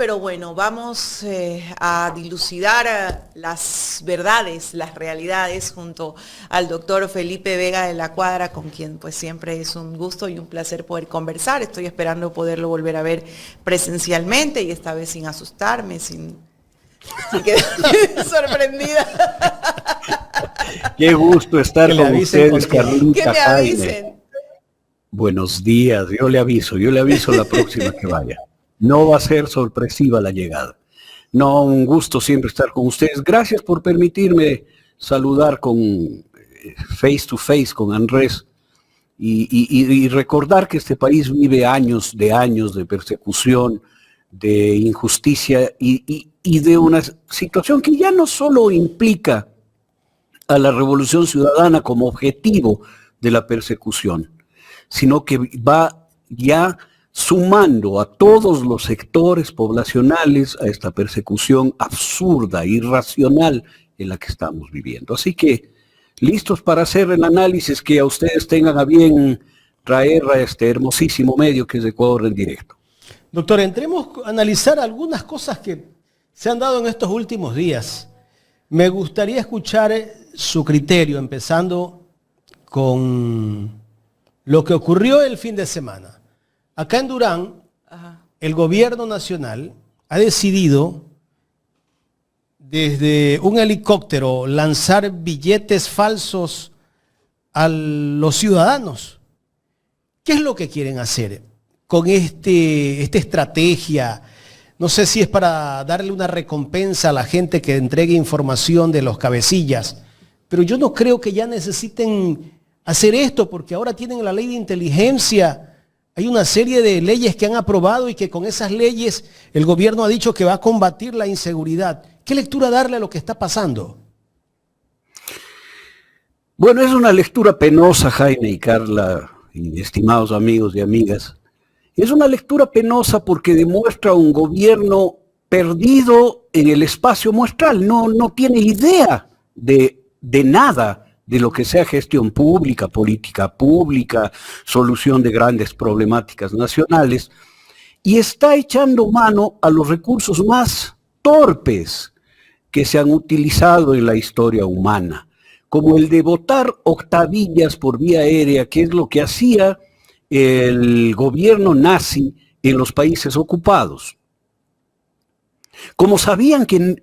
pero bueno, vamos a dilucidar las verdades, las realidades junto al doctor Felipe Vega de la Cuadra, con quien pues siempre es un gusto y un placer poder conversar. Estoy esperando poderlo volver a ver presencialmente y esta vez sin asustarme, sin quedar sorprendida. Qué gusto estar con ustedes, Carlita. Que me avisen. Buenos días, yo le aviso la próxima que vaya. No va a ser sorpresiva la llegada. No, un gusto siempre estar con ustedes. Gracias por permitirme saludar con face to face con Andrés y recordar que este país vive años de persecución, de injusticia y de una situación que ya no solo implica a la revolución ciudadana como objetivo de la persecución, sino que va ya sumando a todos los sectores poblacionales a esta persecución absurda, irracional en la que estamos viviendo. Así que, listos para hacer el análisis que a ustedes tengan a bien traer a este hermosísimo medio que es Ecuador en directo. Doctor, entremos a analizar algunas cosas que se han dado en estos últimos días. Me gustaría escuchar su criterio, empezando con lo que ocurrió el fin de semana. Acá en Durán, el gobierno nacional ha decidido desde un helicóptero lanzar billetes falsos a los ciudadanos. ¿Qué es lo que quieren hacer con esta estrategia? No sé si es para darle una recompensa a la gente que entregue información de los cabecillas, pero yo no creo que ya necesiten hacer esto porque ahora tienen la ley de inteligencia. Hay una serie de leyes que han aprobado y que con esas leyes el gobierno ha dicho que va a combatir la inseguridad. ¿Qué lectura darle a lo que está pasando? Bueno, es una lectura penosa, Jaime y Carla, y estimados amigos y amigas. Es una lectura penosa porque demuestra un gobierno perdido en el espacio muestral. No tiene idea de nada de lo que sea gestión pública, política pública, solución de grandes problemáticas nacionales, y está echando mano a los recursos más torpes que se han utilizado en la historia humana, como el de botar octavillas por vía aérea, que es lo que hacía el gobierno nazi en los países ocupados. Como sabían que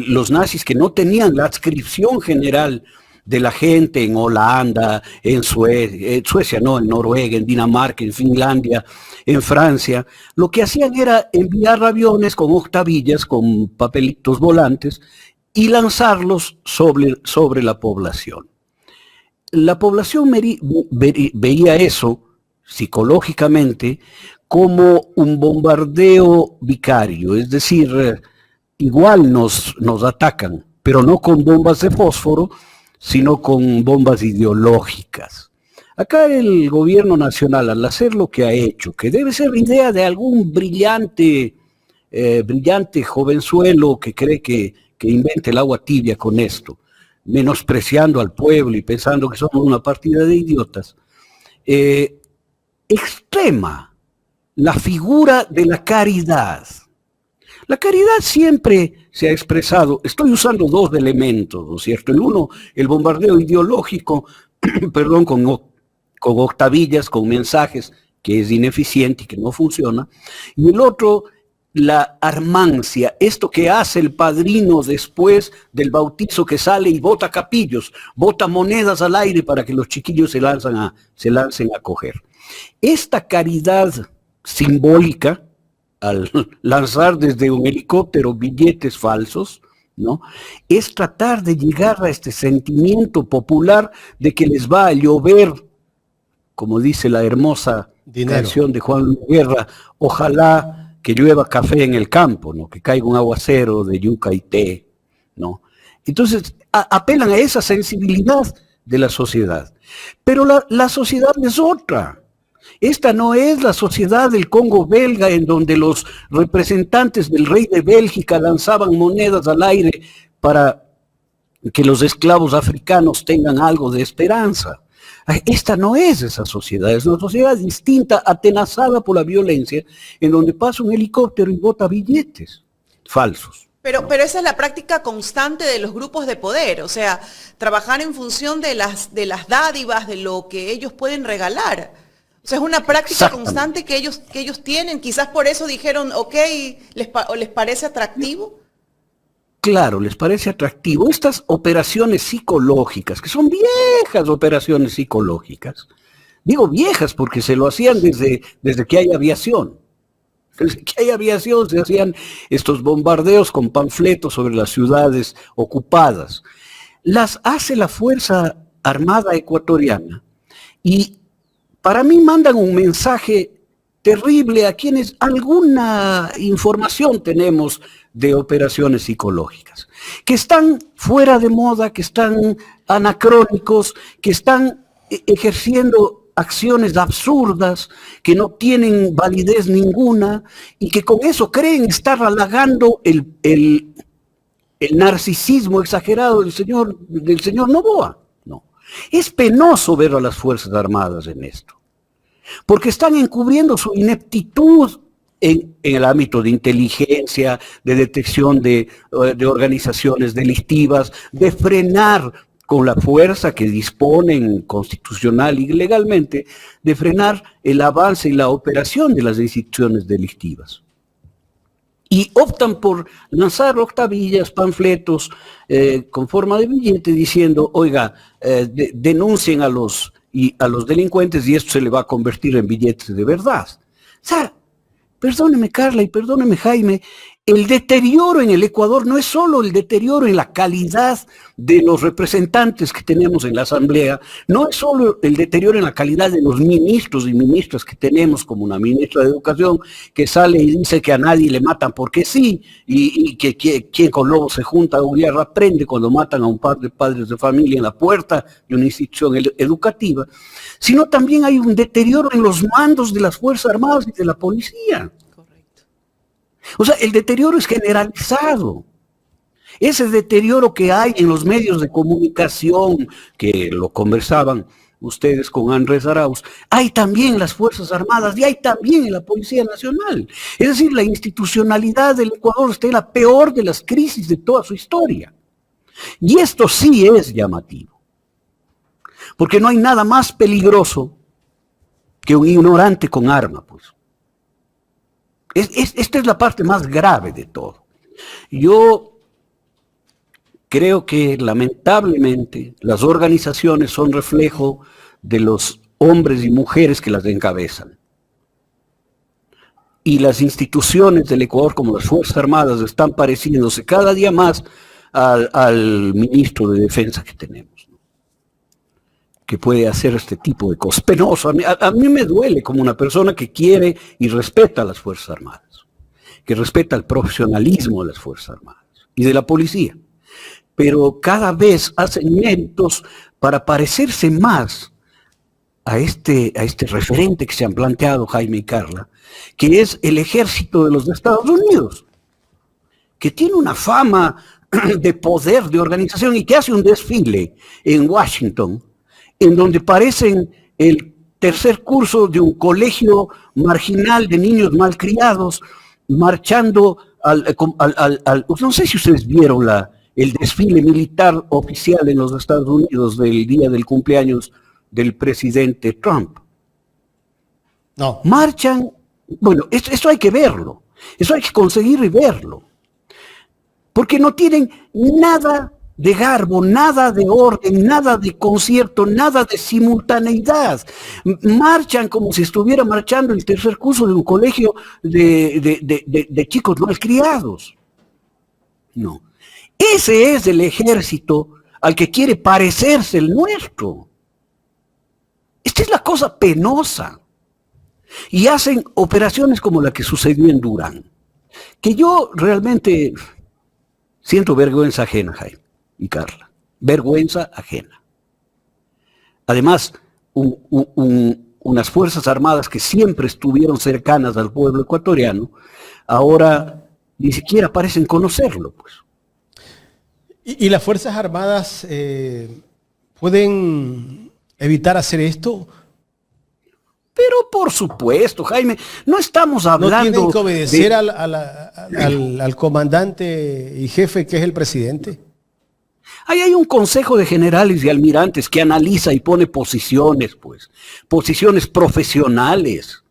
los nazis que no tenían la adscripción general de la gente en Holanda, en Suecia no, en Noruega, en Dinamarca, en Finlandia, en Francia, lo que hacían era enviar aviones con octavillas, con papelitos volantes, y lanzarlos sobre la población. La población veía eso psicológicamente como un bombardeo vicario, es decir, igual nos atacan, pero no con bombas de fósforo, sino con bombas ideológicas. Acá el gobierno nacional, al hacer lo que ha hecho, que debe ser idea de algún brillante jovenzuelo que cree que invente el agua tibia con esto, menospreciando al pueblo y pensando que somos una partida de idiotas, extrema la figura de la caridad. La caridad siempre se ha expresado, estoy usando dos elementos, ¿no es cierto? El uno, el bombardeo ideológico, perdón, con octavillas, con mensajes, que es ineficiente y que no funciona. Y el otro, la armancia, esto que hace el padrino después del bautizo, que sale y bota capillos, bota monedas al aire para que los chiquillos se lancen a coger. Esta caridad simbólica, al lanzar desde un helicóptero billetes falsos, ¿no?, es tratar de llegar a este sentimiento popular de que les va a llover, como dice la hermosa canción de Juan Luis Guerra, ojalá que llueva café en el campo, ¿no?, que caiga un aguacero de yuca y té, ¿no? Entonces, apelan a esa sensibilidad de la sociedad. Pero la sociedad es otra. Esta no es la sociedad del Congo belga, en donde los representantes del rey de Bélgica lanzaban monedas al aire para que los esclavos africanos tengan algo de esperanza. Esta no es esa sociedad, es una sociedad distinta, atenazada por la violencia, en donde pasa un helicóptero y bota billetes falsos. Pero esa es la práctica constante de los grupos de poder, o sea, trabajar en función de las dádivas, de lo que ellos pueden regalar. O sea, es una práctica constante que ellos tienen. Quizás por eso dijeron, ok, ¿les parece atractivo? Claro, les parece atractivo. Estas operaciones psicológicas, que son viejas operaciones psicológicas, digo viejas porque se lo hacían desde que hay aviación. Desde que hay aviación se hacían estos bombardeos con panfletos sobre las ciudades ocupadas. Las hace la Fuerza Armada Ecuatoriana y para mí mandan un mensaje terrible a quienes alguna información tenemos de operaciones psicológicas, que están fuera de moda, que están anacrónicos, que están ejerciendo acciones absurdas, que no tienen validez ninguna y que con eso creen estar halagando el narcisismo exagerado del señor Noboa. No. Es penoso ver a las Fuerzas Armadas en esto, porque están encubriendo su ineptitud en el ámbito de inteligencia, de detección de organizaciones delictivas, de frenar con la fuerza que disponen constitucional y legalmente, de frenar el avance y la operación de las instituciones delictivas. Y optan por lanzar octavillas, panfletos con forma de billete diciendo, oiga, denuncien a los delincuentes y esto se le va a convertir en billetes de verdad. O sea, perdóneme Carla y perdóneme Jaime, el deterioro en el Ecuador no es solo el deterioro en la calidad de los representantes que tenemos en la Asamblea, no es solo el deterioro en la calidad de los ministros y ministras que tenemos, como una ministra de Educación que sale y dice que a nadie le matan porque sí, y que quien con lobos se junta a Uriarra aprende cuando matan a un par de padres de familia en la puerta de una institución educativa, sino también hay un deterioro en los mandos de las Fuerzas Armadas y de la policía. O sea, el deterioro es generalizado. Ese deterioro que hay en los medios de comunicación, que lo conversaban ustedes con Andrés Arauz, hay también en las Fuerzas Armadas y hay también en la Policía Nacional. Es decir, la institucionalidad del Ecuador está en la peor de las crisis de toda su historia. Y esto sí es llamativo. Porque no hay nada más peligroso que un ignorante con arma, pues. Esta es la parte más grave de todo. Yo creo que lamentablemente las organizaciones son reflejo de los hombres y mujeres que las encabezan. Y las instituciones del Ecuador, como las Fuerzas Armadas, están pareciéndose cada día más al ministro de Defensa que tenemos, ¿no? Que puede hacer este tipo de cosas. Penoso. A mí me duele como una persona que quiere y respeta a las Fuerzas Armadas, que respeta el profesionalismo de las Fuerzas Armadas y de la policía. Pero cada vez hacen méritos para parecerse más a este referente que se han planteado Jaime y Carla, que es el ejército de los Estados Unidos, que tiene una fama de poder, de organización, y que hace un desfile en Washington, en donde parecen el tercer curso de un colegio marginal de niños malcriados, marchando no sé si ustedes vieron el desfile militar oficial en los Estados Unidos del día del cumpleaños del presidente Trump. No. Marchan, bueno, esto hay que verlo, eso hay que conseguir y verlo, porque no tienen nada de garbo, nada de orden, nada de concierto, nada de simultaneidad. Marchan como si estuviera marchando el tercer curso de un colegio de chicos malcriados. No. Ese es el ejército al que quiere parecerse el nuestro. Esta es la cosa penosa. Y hacen operaciones como la que sucedió en Durán, que yo realmente siento vergüenza ajena, Jaime y Carla, vergüenza ajena. Además, unas Fuerzas Armadas que siempre estuvieron cercanas al pueblo ecuatoriano, ahora ni siquiera parecen conocerlo, pues. ¿Y las Fuerzas Armadas pueden evitar hacer esto? Pero por supuesto, Jaime, no estamos hablando... ¿No tienen que obedecer al comandante y jefe que es el presidente? Ahí hay un consejo de generales y almirantes que analiza y pone posiciones, pues, posiciones profesionales,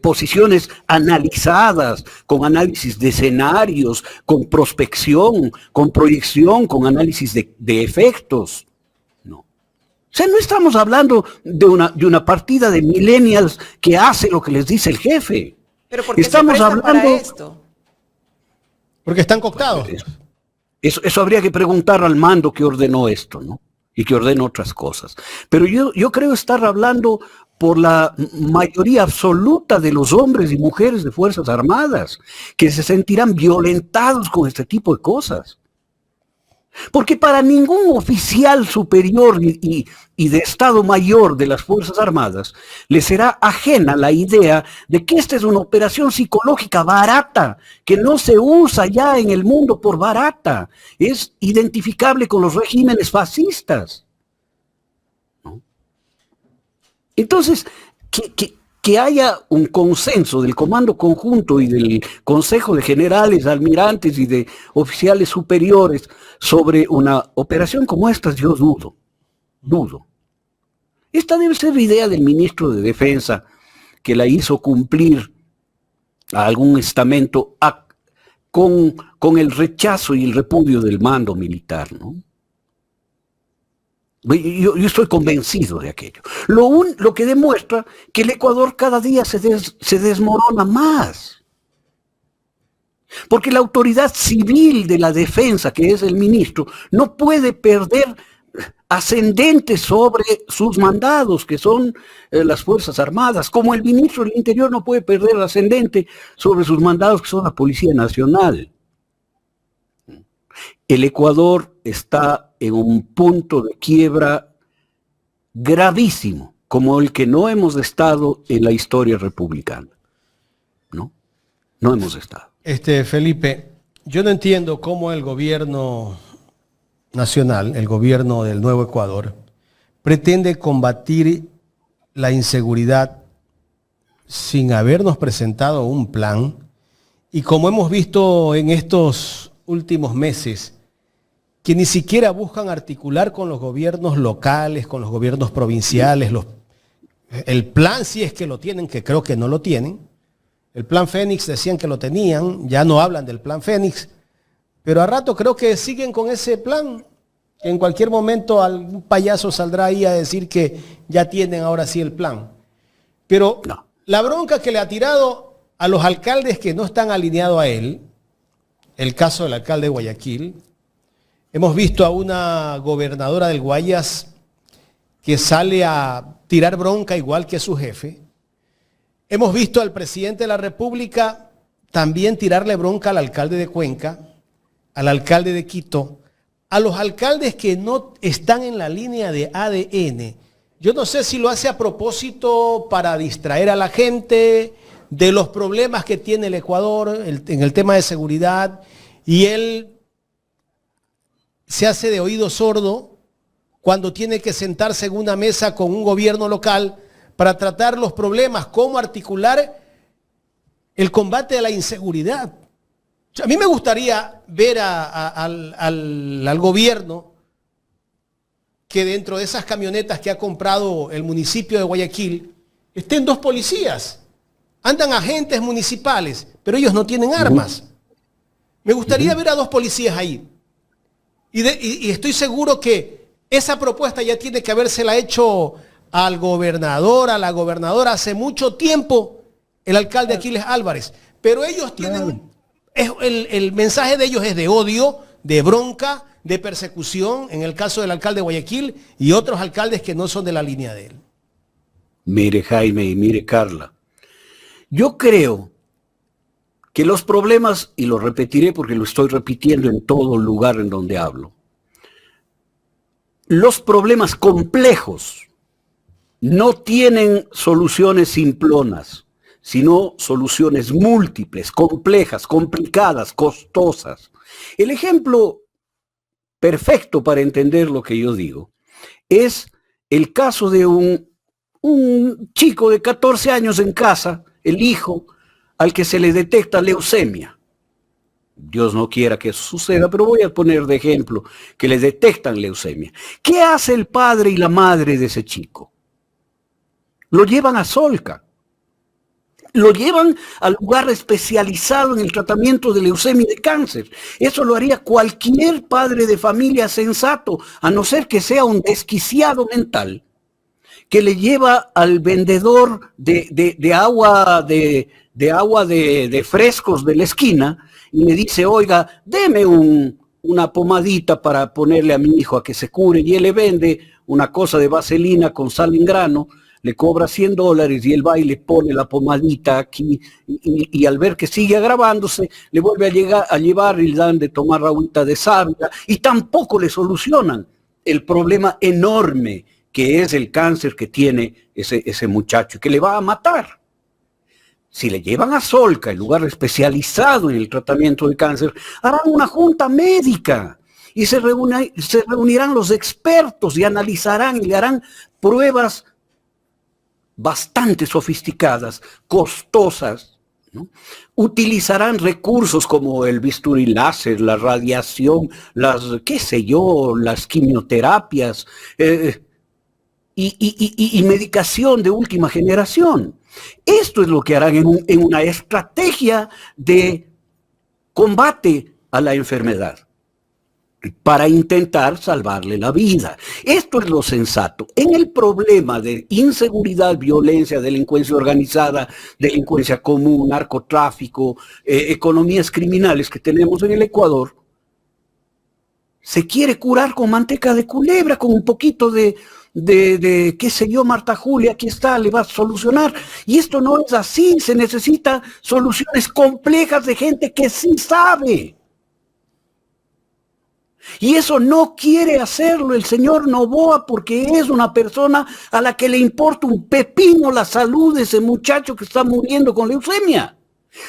posiciones analizadas, con análisis de escenarios, con prospección, con proyección, con análisis de efectos. No. O sea, no estamos hablando de una partida de millennials que hace lo que les dice el jefe. ¿Pero por qué estamos se prestan hablando para esto? Porque están cooptados. Eso habría que preguntar al mando que ordenó esto, ¿no? Y que ordena otras cosas. Pero yo creo estar hablando por la mayoría absoluta de los hombres y mujeres de Fuerzas Armadas, que se sentirán violentados con este tipo de cosas. Porque para ningún oficial superior y de Estado Mayor de las Fuerzas Armadas le será ajena la idea de que esta es una operación psicológica barata, que no se usa ya en el mundo por barata. Es identificable con los regímenes fascistas, ¿no? Entonces, que haya un consenso del Comando Conjunto y del Consejo de Generales, Almirantes y de oficiales superiores sobre una operación como esta, yo dudo. Esta debe ser la idea del ministro de Defensa, que la hizo cumplir a algún estamento con el rechazo y el repudio del mando militar, ¿no? Yo estoy convencido de aquello. Lo que demuestra que el Ecuador cada día se desmorona más. Porque la autoridad civil de la defensa, que es el ministro, no puede perder ascendente sobre sus mandados, que son las Fuerzas Armadas, como el ministro del Interior no puede perder ascendente sobre sus mandados, que son la Policía Nacional. El Ecuador está en un punto de quiebra gravísimo, como el que no hemos estado en la historia republicana. No hemos estado. Felipe, yo no entiendo cómo el gobierno nacional, el gobierno del Nuevo Ecuador, pretende combatir la inseguridad sin habernos presentado un plan. Y como hemos visto en estos últimos meses, que ni siquiera buscan articular con los gobiernos locales, con los gobiernos provinciales, el plan, si es que lo tienen, que creo que no lo tienen. El plan Fénix decían que lo tenían, ya no hablan del plan Fénix, pero a rato creo que siguen con ese plan. En cualquier momento algún payaso saldrá ahí a decir que ya tienen ahora sí el plan. Pero no. La bronca que le ha tirado a los alcaldes que no están alineados a él, el caso del alcalde de Guayaquil, hemos visto a una gobernadora del Guayas que sale a tirar bronca igual que su jefe. Hemos visto al presidente de la República también tirarle bronca al alcalde de Cuenca, al alcalde de Quito, a los alcaldes que no están en la línea de ADN. Yo no sé si lo hace a propósito para distraer a la gente de los problemas que tiene el Ecuador en el tema de seguridad, y él se hace de oído sordo cuando tiene que sentarse en una mesa con un gobierno local para tratar los problemas, cómo articular el combate a la inseguridad. A mí me gustaría ver al gobierno que dentro de esas camionetas que ha comprado el municipio de Guayaquil estén 2 policías. Andan agentes municipales, pero ellos no tienen armas. Me gustaría ver a 2 policías ahí. Y estoy seguro que esa propuesta ya tiene que habérsela hecho al gobernador, a la gobernadora hace mucho tiempo, el alcalde Aquiles Álvarez. Pero ellos tienen, el mensaje de ellos es de odio, de bronca, de persecución, en el caso del alcalde de Guayaquil y otros alcaldes que no son de la línea de él. Mire, Jaime, y mire, Carla, yo creo que los problemas, y lo repetiré porque lo estoy repitiendo en todo lugar en donde hablo, los problemas complejos no tienen soluciones simplonas, sino soluciones múltiples, complejas, complicadas, costosas. El ejemplo perfecto para entender lo que yo digo es el caso de un chico de 14 años en casa, el hijo, al que se le detecta leucemia. Dios no quiera que eso suceda, pero voy a poner de ejemplo que le detectan leucemia. ¿Qué hace el padre y la madre de ese chico? Lo llevan a Solca. Lo llevan al lugar especializado en el tratamiento de leucemia y de cáncer. Eso lo haría cualquier padre de familia sensato, a no ser que sea un desquiciado mental, que le lleva al vendedor de agua de frescos de la esquina y le dice, oiga, deme una pomadita para ponerle a mi hijo a que se cure, y él le vende una cosa de vaselina con sal en grano, le cobra $100 y él va y le pone la pomadita aquí y al ver que sigue agravándose, le vuelve a llevar y le dan de tomar agüita de sábila y tampoco le solucionan el problema enorme que es el cáncer que tiene ese muchacho, que le va a matar. Si le llevan a Solca, el lugar especializado en el tratamiento de cáncer, harán una junta médica y se reunirán los expertos y analizarán y le harán pruebas bastante sofisticadas, costosas, ¿no? Utilizarán recursos como el bisturí láser, la radiación, las quimioterapias y medicación de última generación. Esto es lo que harán en una estrategia de combate a la enfermedad, para intentar salvarle la vida. Esto es lo sensato. En el problema de inseguridad, violencia, delincuencia organizada, delincuencia común, narcotráfico, economías criminales que tenemos en el Ecuador, se quiere curar con manteca de culebra, con un poquito de qué sé yo, Marta Julia, aquí está, le va a solucionar. Y esto no es así, se necesitan soluciones complejas de gente que sí sabe. Y eso no quiere hacerlo el señor Noboa, porque es una persona a la que le importa un pepino la salud de ese muchacho que está muriendo con leucemia.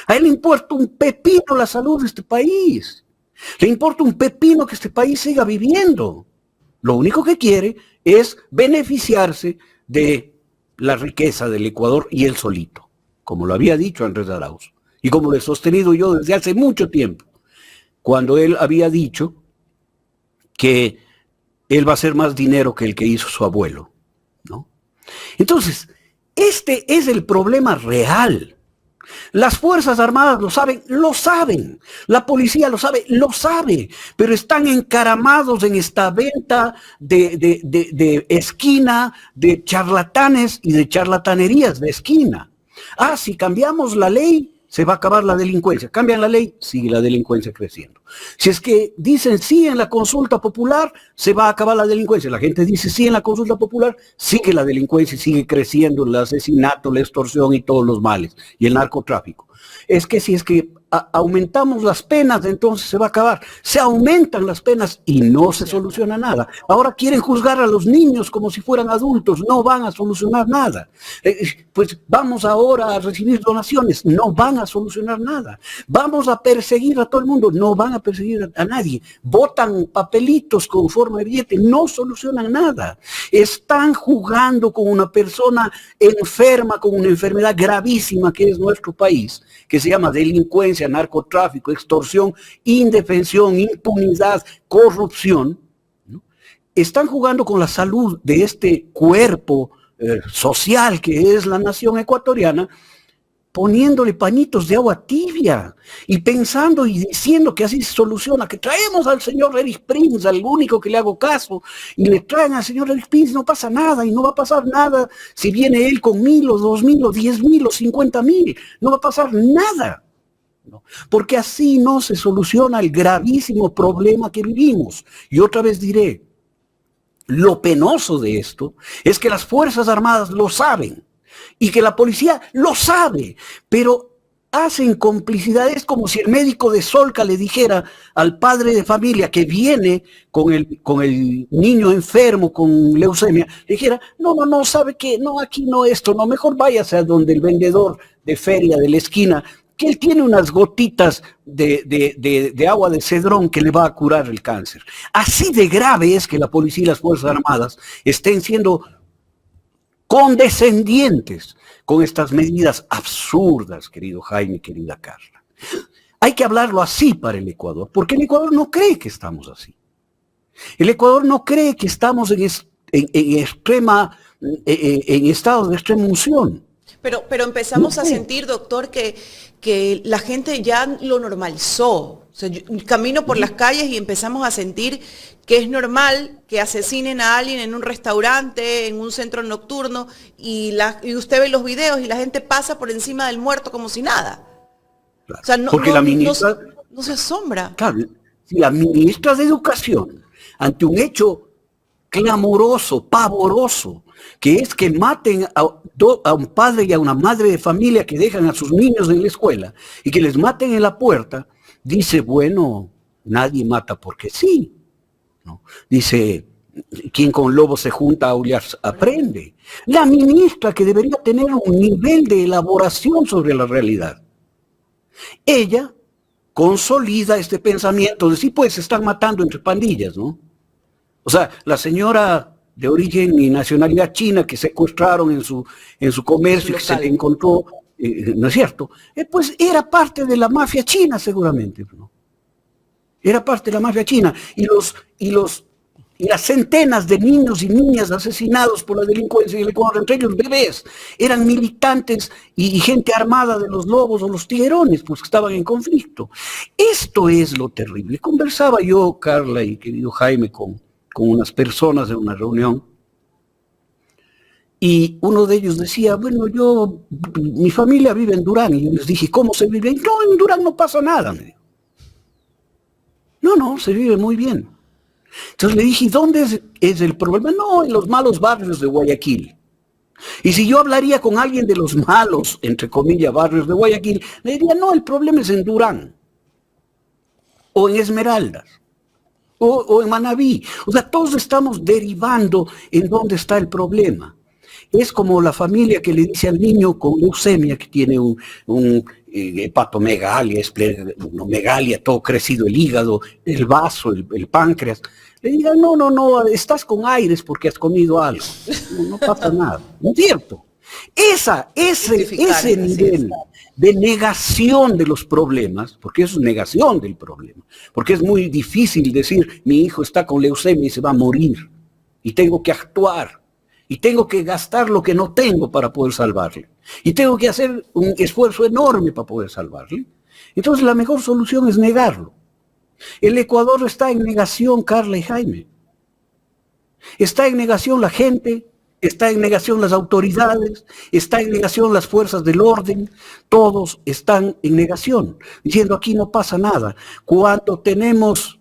A él le importa un pepino la salud de este país. Le importa un pepino que este país siga viviendo. Lo único que quiere es beneficiarse de la riqueza del Ecuador y él solito, como lo había dicho Andrés Arauz, y como lo he sostenido yo desde hace mucho tiempo, cuando él había dicho que él va a hacer más dinero que el que hizo su abuelo, ¿no? Entonces, este es el problema real. Las Fuerzas Armadas lo saben, la policía lo sabe, pero están encaramados en esta venta de esquina, de charlatanes y de charlatanerías de esquina. Si cambiamos la ley, se va a acabar la delincuencia. Cambian la ley, sigue la delincuencia creciendo. Si es que dicen sí en la consulta popular, se va a acabar la delincuencia. La gente dice sí en la consulta popular, sigue la delincuencia y sigue creciendo el asesinato, la extorsión y todos los males, y el narcotráfico. Es que si es que aumentamos las penas, entonces se va a acabar. Se aumentan las penas y no se soluciona nada. Ahora quieren juzgar a los niños como si fueran adultos, no van a solucionar nada. Pues vamos ahora a recibir donaciones, no van a solucionar nada. Vamos a perseguir a todo el mundo, no van a perseguir a nadie. Botan papelitos con forma de billete, no solucionan nada. Están jugando con una persona enferma, con una enfermedad gravísima que es nuestro país, que se llama delincuencia, narcotráfico, extorsión, indefensión, impunidad, corrupción, ¿no? Están jugando con la salud de este cuerpo social que es la nación ecuatoriana, poniéndole pañitos de agua tibia y pensando y diciendo que así se soluciona, que traemos al señor Eric Prince, al único que le hago caso, y le traen al señor Eric Prince, no pasa nada, y no va a pasar nada si viene él con 1,000 o 2,000 o 10,000 o 50,000, no va a pasar nada. ¿No? Porque así no se soluciona el gravísimo problema que vivimos. Y otra vez diré, lo penoso de esto es que las Fuerzas Armadas lo saben y que la policía lo sabe, pero hacen complicidades como si el médico de Solca le dijera al padre de familia que viene con el niño enfermo con leucemia, le dijera, no, ¿sabe qué? No, aquí no esto, no, mejor váyase a donde el vendedor de feria de la esquina, que él tiene unas gotitas de agua de cedrón que le va a curar el cáncer. Así de grave es que la policía y las Fuerzas Armadas estén siendo condescendientes con estas medidas absurdas, querido Jaime, querida Carla. Hay que hablarlo así para el Ecuador, porque el Ecuador no cree que estamos así. El Ecuador no cree que estamos en estados de extrema unción. Pero empezamos a sentir, doctor, que la gente ya lo normalizó. O sea, yo camino por las calles y empezamos a sentir que es normal que asesinen a alguien en un restaurante, en un centro nocturno, y usted ve los videos y la gente pasa por encima del muerto como si nada. Claro. O sea, no, porque no, la ministra, no se asombra. claro, si la ministra de Educación, ante un hecho clamoroso, pavoroso, que es que maten a un padre y a una madre de familia que dejan a sus niños en la escuela y que les maten en la puerta, dice, bueno, nadie mata porque sí, ¿no? Dice, quien con lobos se junta a aullar aprende. La ministra, que debería tener un nivel de elaboración sobre la realidad, ella consolida este pensamiento de sí, pues se están matando entre pandillas, ¿no? O sea, la señora de origen y nacionalidad china que secuestraron en su comercio, que se le encontró, ¿no es cierto? Pues era parte de la mafia china seguramente, ¿no? Era parte de la mafia china. Y las centenas de niños y niñas asesinados por la delincuencia en el Ecuador, entre ellos bebés, eran militantes y gente armada de los lobos o los tiguerones, pues que estaban en conflicto. Esto es lo terrible. Conversaba yo, Carla y querido Jaime, con unas personas en una reunión, y uno de ellos decía, bueno, mi familia vive en Durán, y yo les dije, ¿cómo se vive? No, en Durán no pasa nada, me dijo. No, se vive muy bien. Entonces le dije, ¿dónde es el problema? No, en los malos barrios de Guayaquil. Y si yo hablaría con alguien de los malos, entre comillas, barrios de Guayaquil, le diría, no, el problema es en Durán, o en Esmeraldas, o en Manabí. O sea, todos estamos derivando en dónde está el problema. Es como la familia que le dice al niño con leucemia, que tiene hepatomegalia, esplenomegalia, todo crecido, el hígado, el vaso, el páncreas. Le diga, no, estás con aires porque has comido algo. No pasa nada. ¿No es cierto? Ese nivel de negación de los problemas, porque eso es negación del problema, porque es muy difícil decir, mi hijo está con leucemia y se va a morir, y tengo que actuar, y tengo que gastar lo que no tengo para poder salvarle, y tengo que hacer un esfuerzo enorme para poder salvarle. Entonces la mejor solución es negarlo. El Ecuador está en negación, Carla y Jaime. Está en negación la gente, está en negación las autoridades, está en negación las fuerzas del orden, todos están en negación, diciendo aquí no pasa nada. Cuando tenemos,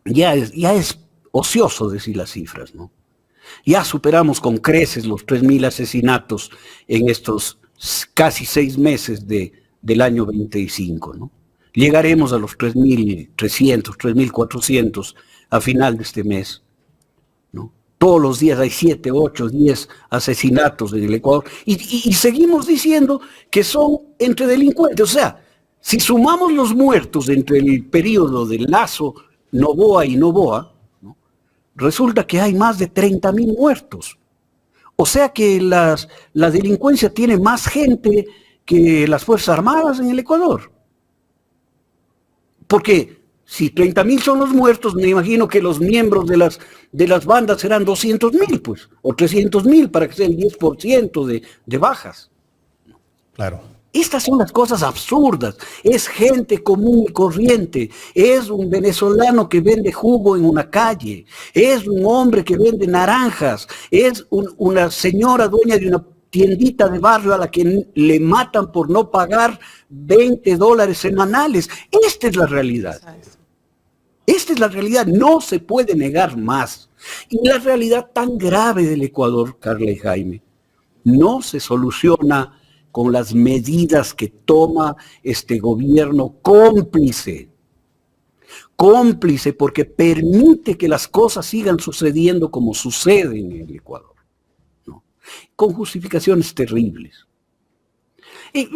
ya es ocioso decir las cifras, ¿no? Ya superamos con creces los 3.000 asesinatos en estos casi 6 meses del año 25, ¿no? Llegaremos a los 3.300, 3.400 a final de este mes, ¿no? Todos los días hay 7, 8, 10 asesinatos en el Ecuador y seguimos diciendo que son entre delincuentes. O sea, si sumamos los muertos entre el periodo de Lazo, Noboa y Noboa, ¿no? Resulta que hay más de 30.000 muertos. O sea que la delincuencia tiene más gente que las Fuerzas Armadas en el Ecuador. Porque si 30.000 son los muertos, me imagino que los miembros de las bandas serán 200.000, pues, o 300.000, para que sea el 10% de bajas. Claro. Estas son las cosas absurdas. Es gente común y corriente. Es un venezolano que vende jugo en una calle. Es un hombre que vende naranjas. Es una señora dueña de una tiendita de barrio a la que le matan por no pagar $20 semanales. Esta es la realidad. Esta es la realidad, no se puede negar más. Y la realidad tan grave del Ecuador, Carla y Jaime, no se soluciona con las medidas que toma este gobierno cómplice. Cómplice porque permite que las cosas sigan sucediendo como suceden en el Ecuador, ¿no? Con justificaciones terribles. Y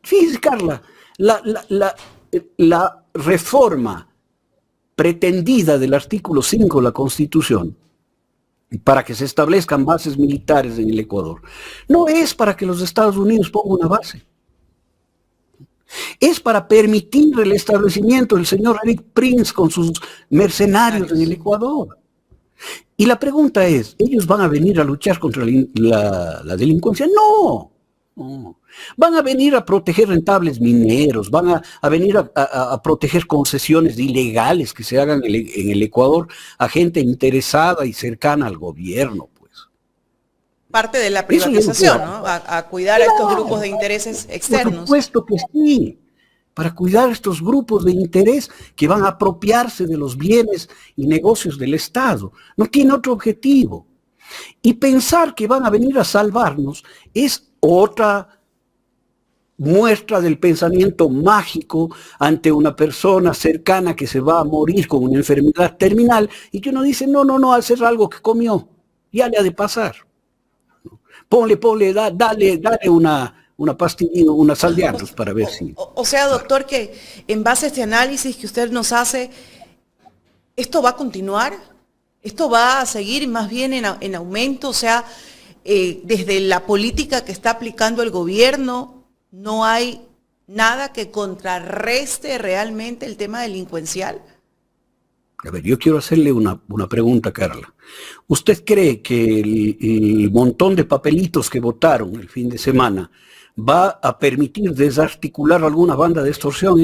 fíjese, Carla, la reforma pretendida del artículo 5 de la Constitución para que se establezcan bases militares en el Ecuador, no es para que los Estados Unidos pongan una base. Es para permitir el establecimiento del señor Eric Prince con sus mercenarios en el Ecuador. Y la pregunta es, ¿ellos van a venir a luchar contra la delincuencia? No, no. Van a venir a proteger rentables mineros, van a venir a proteger concesiones ilegales que se hagan en el Ecuador a gente interesada y cercana al gobierno, pues. Parte de la privatización, ¿no? A cuidar a estos grupos de intereses externos. Por supuesto que sí, para cuidar a estos grupos de interés que van a apropiarse de los bienes y negocios del Estado. No tiene otro objetivo. Y pensar que van a venir a salvarnos es otra muestra del pensamiento mágico ante una persona cercana que se va a morir con una enfermedad terminal y que uno dice, no, hacer algo que comió, ya le ha de pasar. Dale una pastillina, una sal de Andros para ver si... O sea, doctor, que en base a este análisis que usted nos hace, ¿esto va a continuar? ¿Esto va a seguir más bien en aumento? O sea, desde la política que está aplicando el gobierno, ¿no hay nada que contrarreste realmente el tema delincuencial? A ver, yo quiero hacerle una pregunta, Carla. ¿Usted cree que el montón de papelitos que votaron el fin de semana va a permitir desarticular alguna banda de extorsión?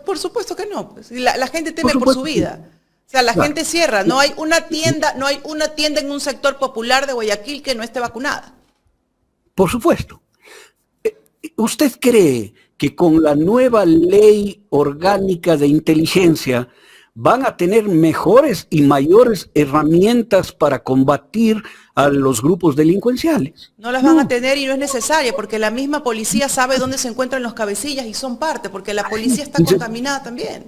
Por supuesto que no. Pues. La gente teme por su vida. O sea, la gente cierra. No hay una tienda en un sector popular de Guayaquil que no esté vacunada. Por supuesto. ¿Usted cree que con la nueva ley orgánica de inteligencia van a tener mejores y mayores herramientas para combatir a los grupos delincuenciales? No las van a tener y no es necesaria, porque la misma policía sabe dónde se encuentran los cabecillas y son parte, porque la policía está contaminada también.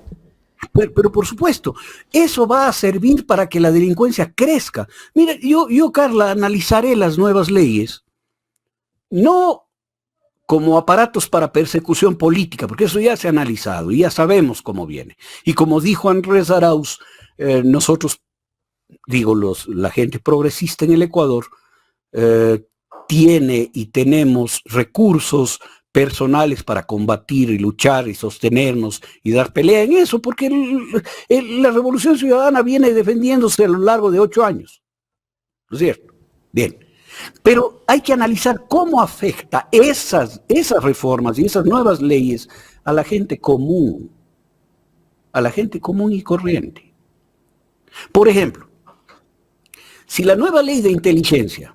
Pero por supuesto, eso va a servir para que la delincuencia crezca. Mira, yo, Carla, analizaré las nuevas leyes, no como aparatos para persecución política, porque eso ya se ha analizado y ya sabemos cómo viene. Y como dijo Andrés Arauz, nosotros, la gente progresista en el Ecuador, tiene y tenemos recursos personales para combatir y luchar y sostenernos y dar pelea en eso, porque la Revolución Ciudadana viene defendiéndose a lo largo de 8 años. ¿No es cierto? Bien. Pero hay que analizar cómo afecta esas reformas y esas nuevas leyes a la gente común y corriente. Por ejemplo, si la nueva ley de inteligencia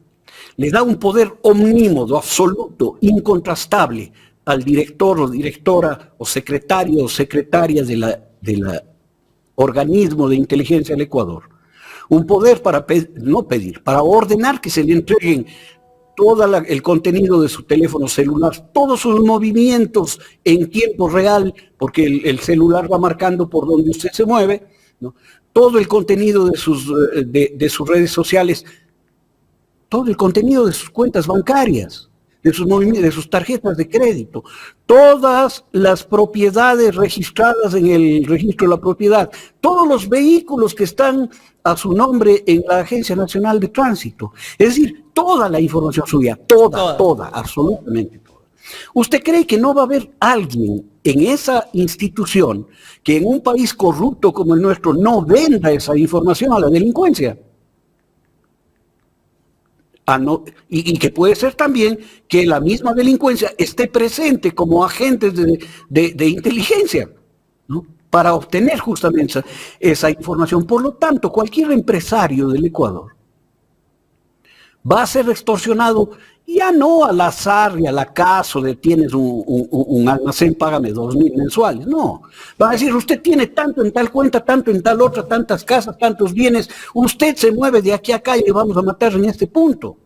le da un poder omnímodo, absoluto, incontrastable al director o directora o secretario o secretaria de la organismo de inteligencia del Ecuador, un poder para para ordenar que se le entreguen todo el contenido de su teléfono celular, todos sus movimientos en tiempo real, porque el celular va marcando por donde usted se mueve, ¿no? Todo el contenido de sus redes sociales, todo el contenido de sus cuentas bancarias, de sus tarjetas de crédito, todas las propiedades registradas en el registro de la propiedad, todos los vehículos que están a su nombre en la Agencia Nacional de Tránsito. Es decir, toda la información suya, toda, absolutamente toda. ¿Usted cree que no va a haber alguien en esa institución que en un país corrupto como el nuestro no venda esa información a la delincuencia? Y que puede ser también que la misma delincuencia esté presente como agentes de inteligencia, ¿no? Para obtener justamente esa información. Por lo tanto, cualquier empresario del Ecuador va a ser extorsionado ya no al azar y al acaso de tienes un almacén, págame 2.000 mensuales. No, va a decir, usted tiene tanto en tal cuenta, tanto en tal otra, tantas casas, tantos bienes, usted se mueve de aquí a acá y le vamos a matar en este punto.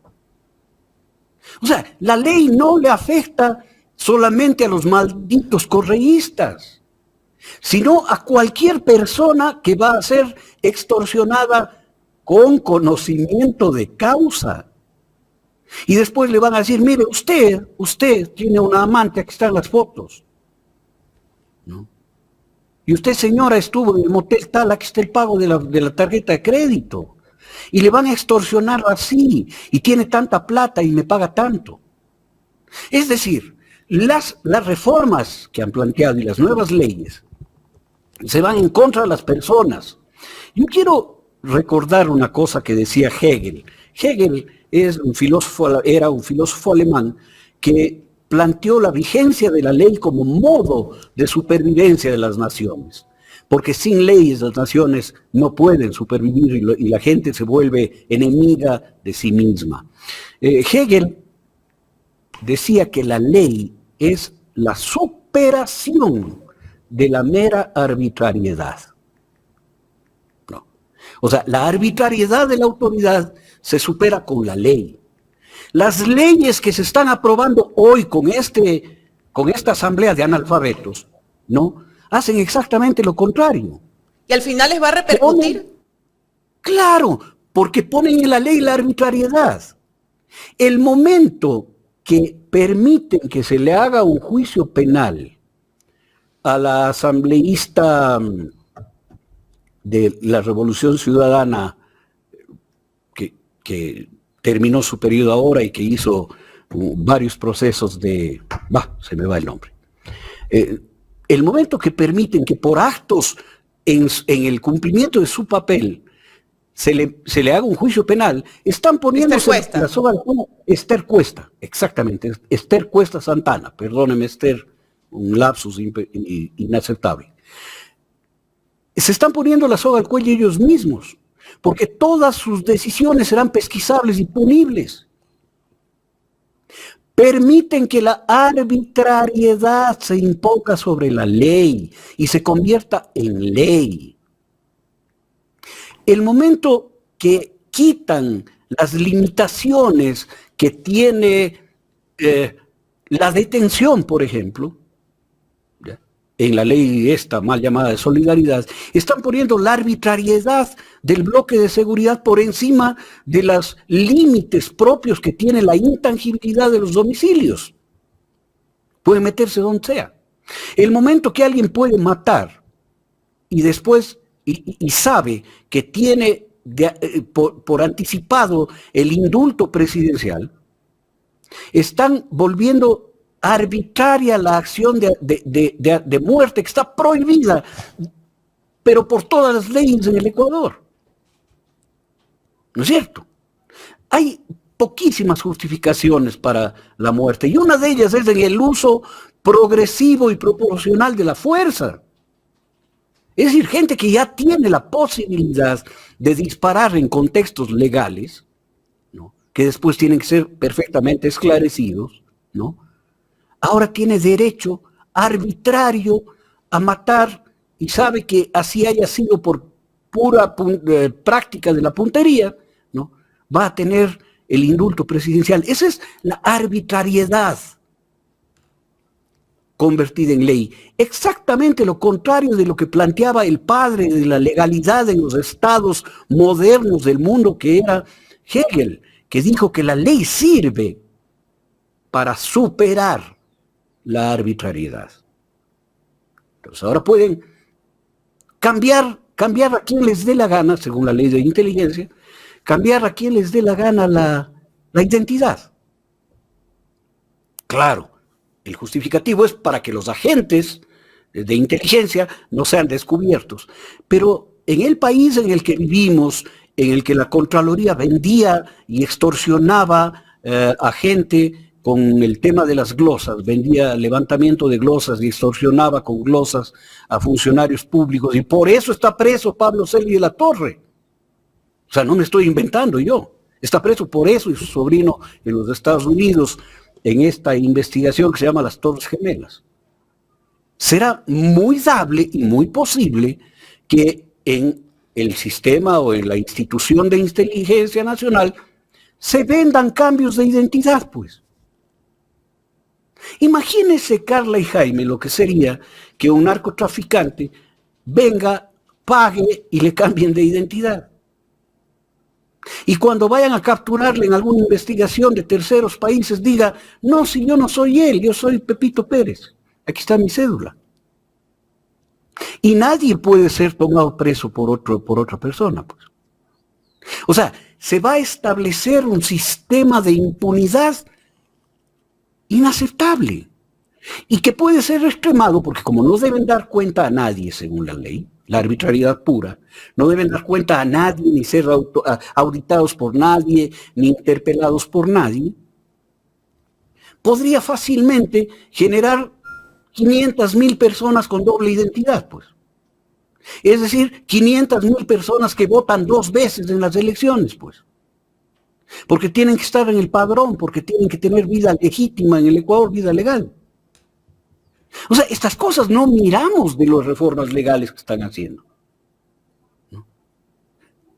O sea, la ley no le afecta solamente a los malditos correístas, sino a cualquier persona que va a ser extorsionada con conocimiento de causa. Y después le van a decir, mire, usted tiene una amante, aquí están las fotos, ¿no? Y usted, señora, estuvo en el motel tal, aquí está el pago de la tarjeta de crédito. Y le van a extorsionar así, y tiene tanta plata y me paga tanto. Es decir, las reformas que han planteado y las nuevas leyes se van en contra de las personas. Yo quiero recordar una cosa que decía Hegel. Hegel era un filósofo alemán que planteó la vigencia de la ley como modo de supervivencia de las naciones. Porque sin leyes las naciones no pueden supervivir y la gente se vuelve enemiga de sí misma. Hegel decía que la ley es la superación de la mera arbitrariedad. No. O sea, la arbitrariedad de la autoridad se supera con la ley. Las leyes que se están aprobando hoy con esta asamblea de analfabetos, ¿no?, hacen exactamente lo contrario. ¿Y al final les va a repercutir? Claro, porque ponen en la ley la arbitrariedad. El momento que permiten que se le haga un juicio penal a la asambleísta de la Revolución Ciudadana que terminó su periodo ahora y que hizo varios procesos se me va el nombre. El momento que permiten que por actos en el cumplimiento de su papel se le haga un juicio penal, están poniéndose la soga al cuello. Esther Cuesta, exactamente, Esther Cuesta Santana, perdóneme Esther, un lapsus inaceptable. Se están poniendo la soga al cuello ellos mismos, porque todas sus decisiones serán pesquisables y punibles. Permiten que la arbitrariedad se imponga sobre la ley y se convierta en ley. El momento que quitan las limitaciones que tiene la detención, por ejemplo, ¿ya?, en la ley esta mal llamada de solidaridad, están poniendo la arbitrariedad del bloque de seguridad por encima de los límites propios que tiene la intangibilidad de los domicilios. Puede meterse donde sea. El momento que alguien puede matar y después y sabe que tiene por anticipado el indulto presidencial, están volviendo arbitraria la acción de muerte que está prohibida, pero por todas las leyes en el Ecuador. ¿No es cierto? Hay poquísimas justificaciones para la muerte, y una de ellas es en el uso progresivo y proporcional de la fuerza. Es decir, gente que ya tiene la posibilidad de disparar en contextos legales, ¿no?, que después tienen que ser perfectamente esclarecidos, ¿no?, ahora tiene derecho arbitrario a matar y sabe que así haya sido por pura práctica de la puntería, ¿no?, va a tener el indulto presidencial. Esa es la arbitrariedad convertida en ley. Exactamente lo contrario de lo que planteaba el padre de la legalidad en los estados modernos del mundo, que era Hegel, que dijo que la ley sirve para superar la arbitrariedad. Entonces ahora pueden cambiar a quien les dé la gana, según la ley de inteligencia, cambiar a quien les dé la gana la identidad. Claro, el justificativo es para que los agentes de inteligencia no sean descubiertos. Pero en el país en el que vivimos, en el que la Contraloría vendía y extorsionaba a gente con el tema de las glosas, vendía levantamiento de glosas y extorsionaba con glosas a funcionarios públicos, y por eso está preso Pablo Celi de la Torre. O sea, no me estoy inventando yo. Está preso por eso y su sobrino en los Estados Unidos en esta investigación que se llama las Torres Gemelas. Será muy dable y muy posible que en el sistema o en la institución de inteligencia nacional se vendan cambios de identidad, pues. Imagínense, Carla y Jaime, lo que sería que un narcotraficante venga, pague y le cambien de identidad. Y cuando vayan a capturarle en alguna investigación de terceros países, diga, no, si yo no soy él, yo soy Pepito Pérez. Aquí está mi cédula. Y nadie puede ser tomado preso por otra persona, pues. O sea, se va a establecer un sistema de impunidad inaceptable y que puede ser extremado porque como no deben dar cuenta a nadie según la ley, la arbitrariedad pura, no deben dar cuenta a nadie, ni ser auditados por nadie, ni interpelados por nadie, podría fácilmente generar 500,000 personas con doble identidad, pues. Es decir, 500,000 personas que votan 2 veces en las elecciones, pues. Porque tienen que estar en el padrón, porque tienen que tener vida legítima en el Ecuador, vida legal. O sea, estas cosas no miramos de las reformas legales que están haciendo. ¿No?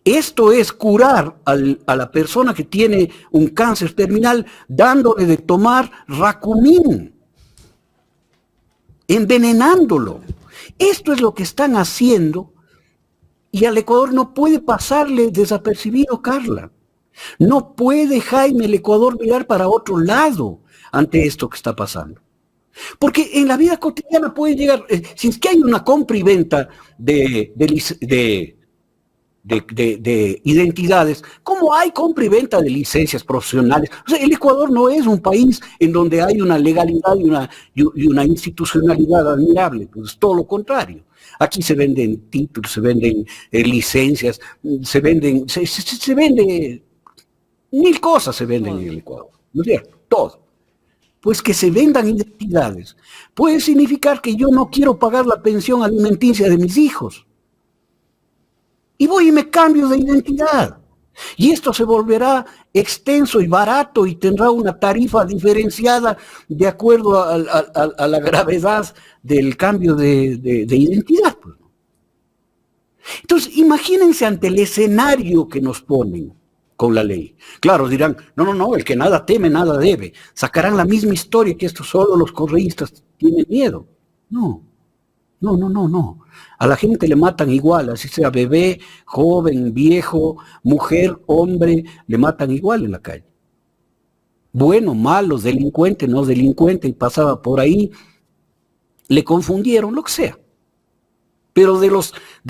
Esto es curar a la persona que tiene un cáncer terminal dándole de tomar Racumín, envenenándolo. Esto es lo que están haciendo y al Ecuador no puede pasarle desapercibido, Carla. No puede Jaime el Ecuador mirar para otro lado ante esto que está pasando. Porque en la vida cotidiana puede llegar, si es que hay una compra y venta de identidades, como hay compra y venta de licencias profesionales. O sea, el Ecuador no es un país en donde hay una legalidad y una institucionalidad admirable, pues todo lo contrario. Aquí se venden títulos, se venden licencias, se vende 1000 cosas se venden en el Ecuador, ¿no es cierto? Todo. Pues que se vendan identidades puede significar que yo no quiero pagar la pensión alimenticia de mis hijos. Y voy y me cambio de identidad. Y esto se volverá extenso y barato y tendrá una tarifa diferenciada de acuerdo a la gravedad del cambio de identidad. Pues. Entonces, imagínense ante el escenario que nos ponen con la ley. Claro, dirán, no, el que nada teme, nada debe. Sacarán la misma historia que esto solo los correístas tienen miedo. No. A la gente le matan igual, así sea bebé, joven, viejo, mujer, hombre, le matan igual en la calle. Bueno, malo, delincuente, no delincuente, y pasaba por ahí, le confundieron, lo que sea. Pero de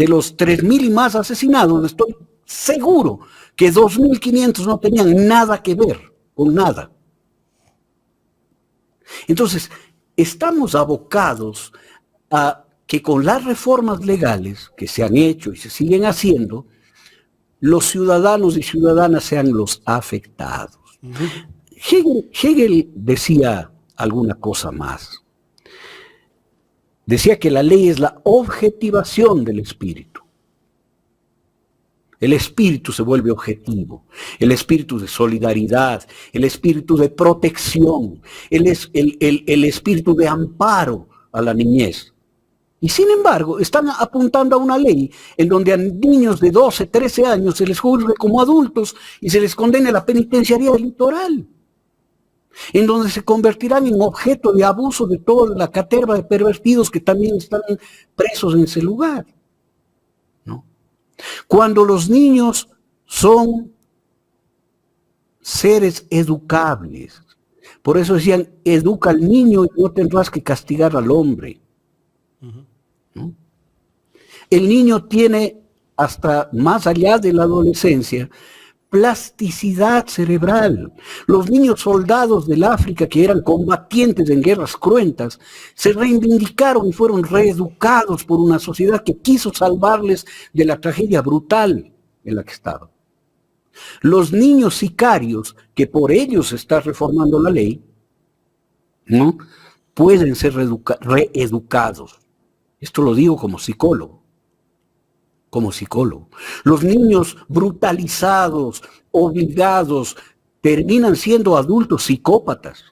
los 3,000 y más asesinados, estoy seguro que 2,500 no tenían nada que ver con nada. Entonces, estamos abocados a que con las reformas legales que se han hecho y se siguen haciendo, los ciudadanos y ciudadanas sean los afectados. Hegel decía alguna cosa más. Decía que la ley es la objetivación del espíritu. El espíritu se vuelve objetivo, el espíritu de solidaridad, el espíritu de protección, el espíritu de amparo a la niñez. Y sin embargo, están apuntando a una ley en donde a niños de 12, 13 años se les juzgue como adultos y se les condene a la penitenciaría electoral, en donde se convertirán en objeto de abuso de toda la caterva de pervertidos que también están presos en ese lugar. ¿No? Cuando los niños son seres educables, por eso decían, educa al niño y no tendrás que castigar al hombre. ¿No? El niño tiene, hasta más allá de la adolescencia, plasticidad cerebral. Los niños soldados del África que eran combatientes en guerras cruentas se reivindicaron y fueron reeducados por una sociedad que quiso salvarles de la tragedia brutal en la que estaban. Los niños sicarios, que por ellos se está reformando la ley, ¿no? Pueden ser reeducados. Esto lo digo como psicólogo. Los niños brutalizados, obligados, terminan siendo adultos psicópatas.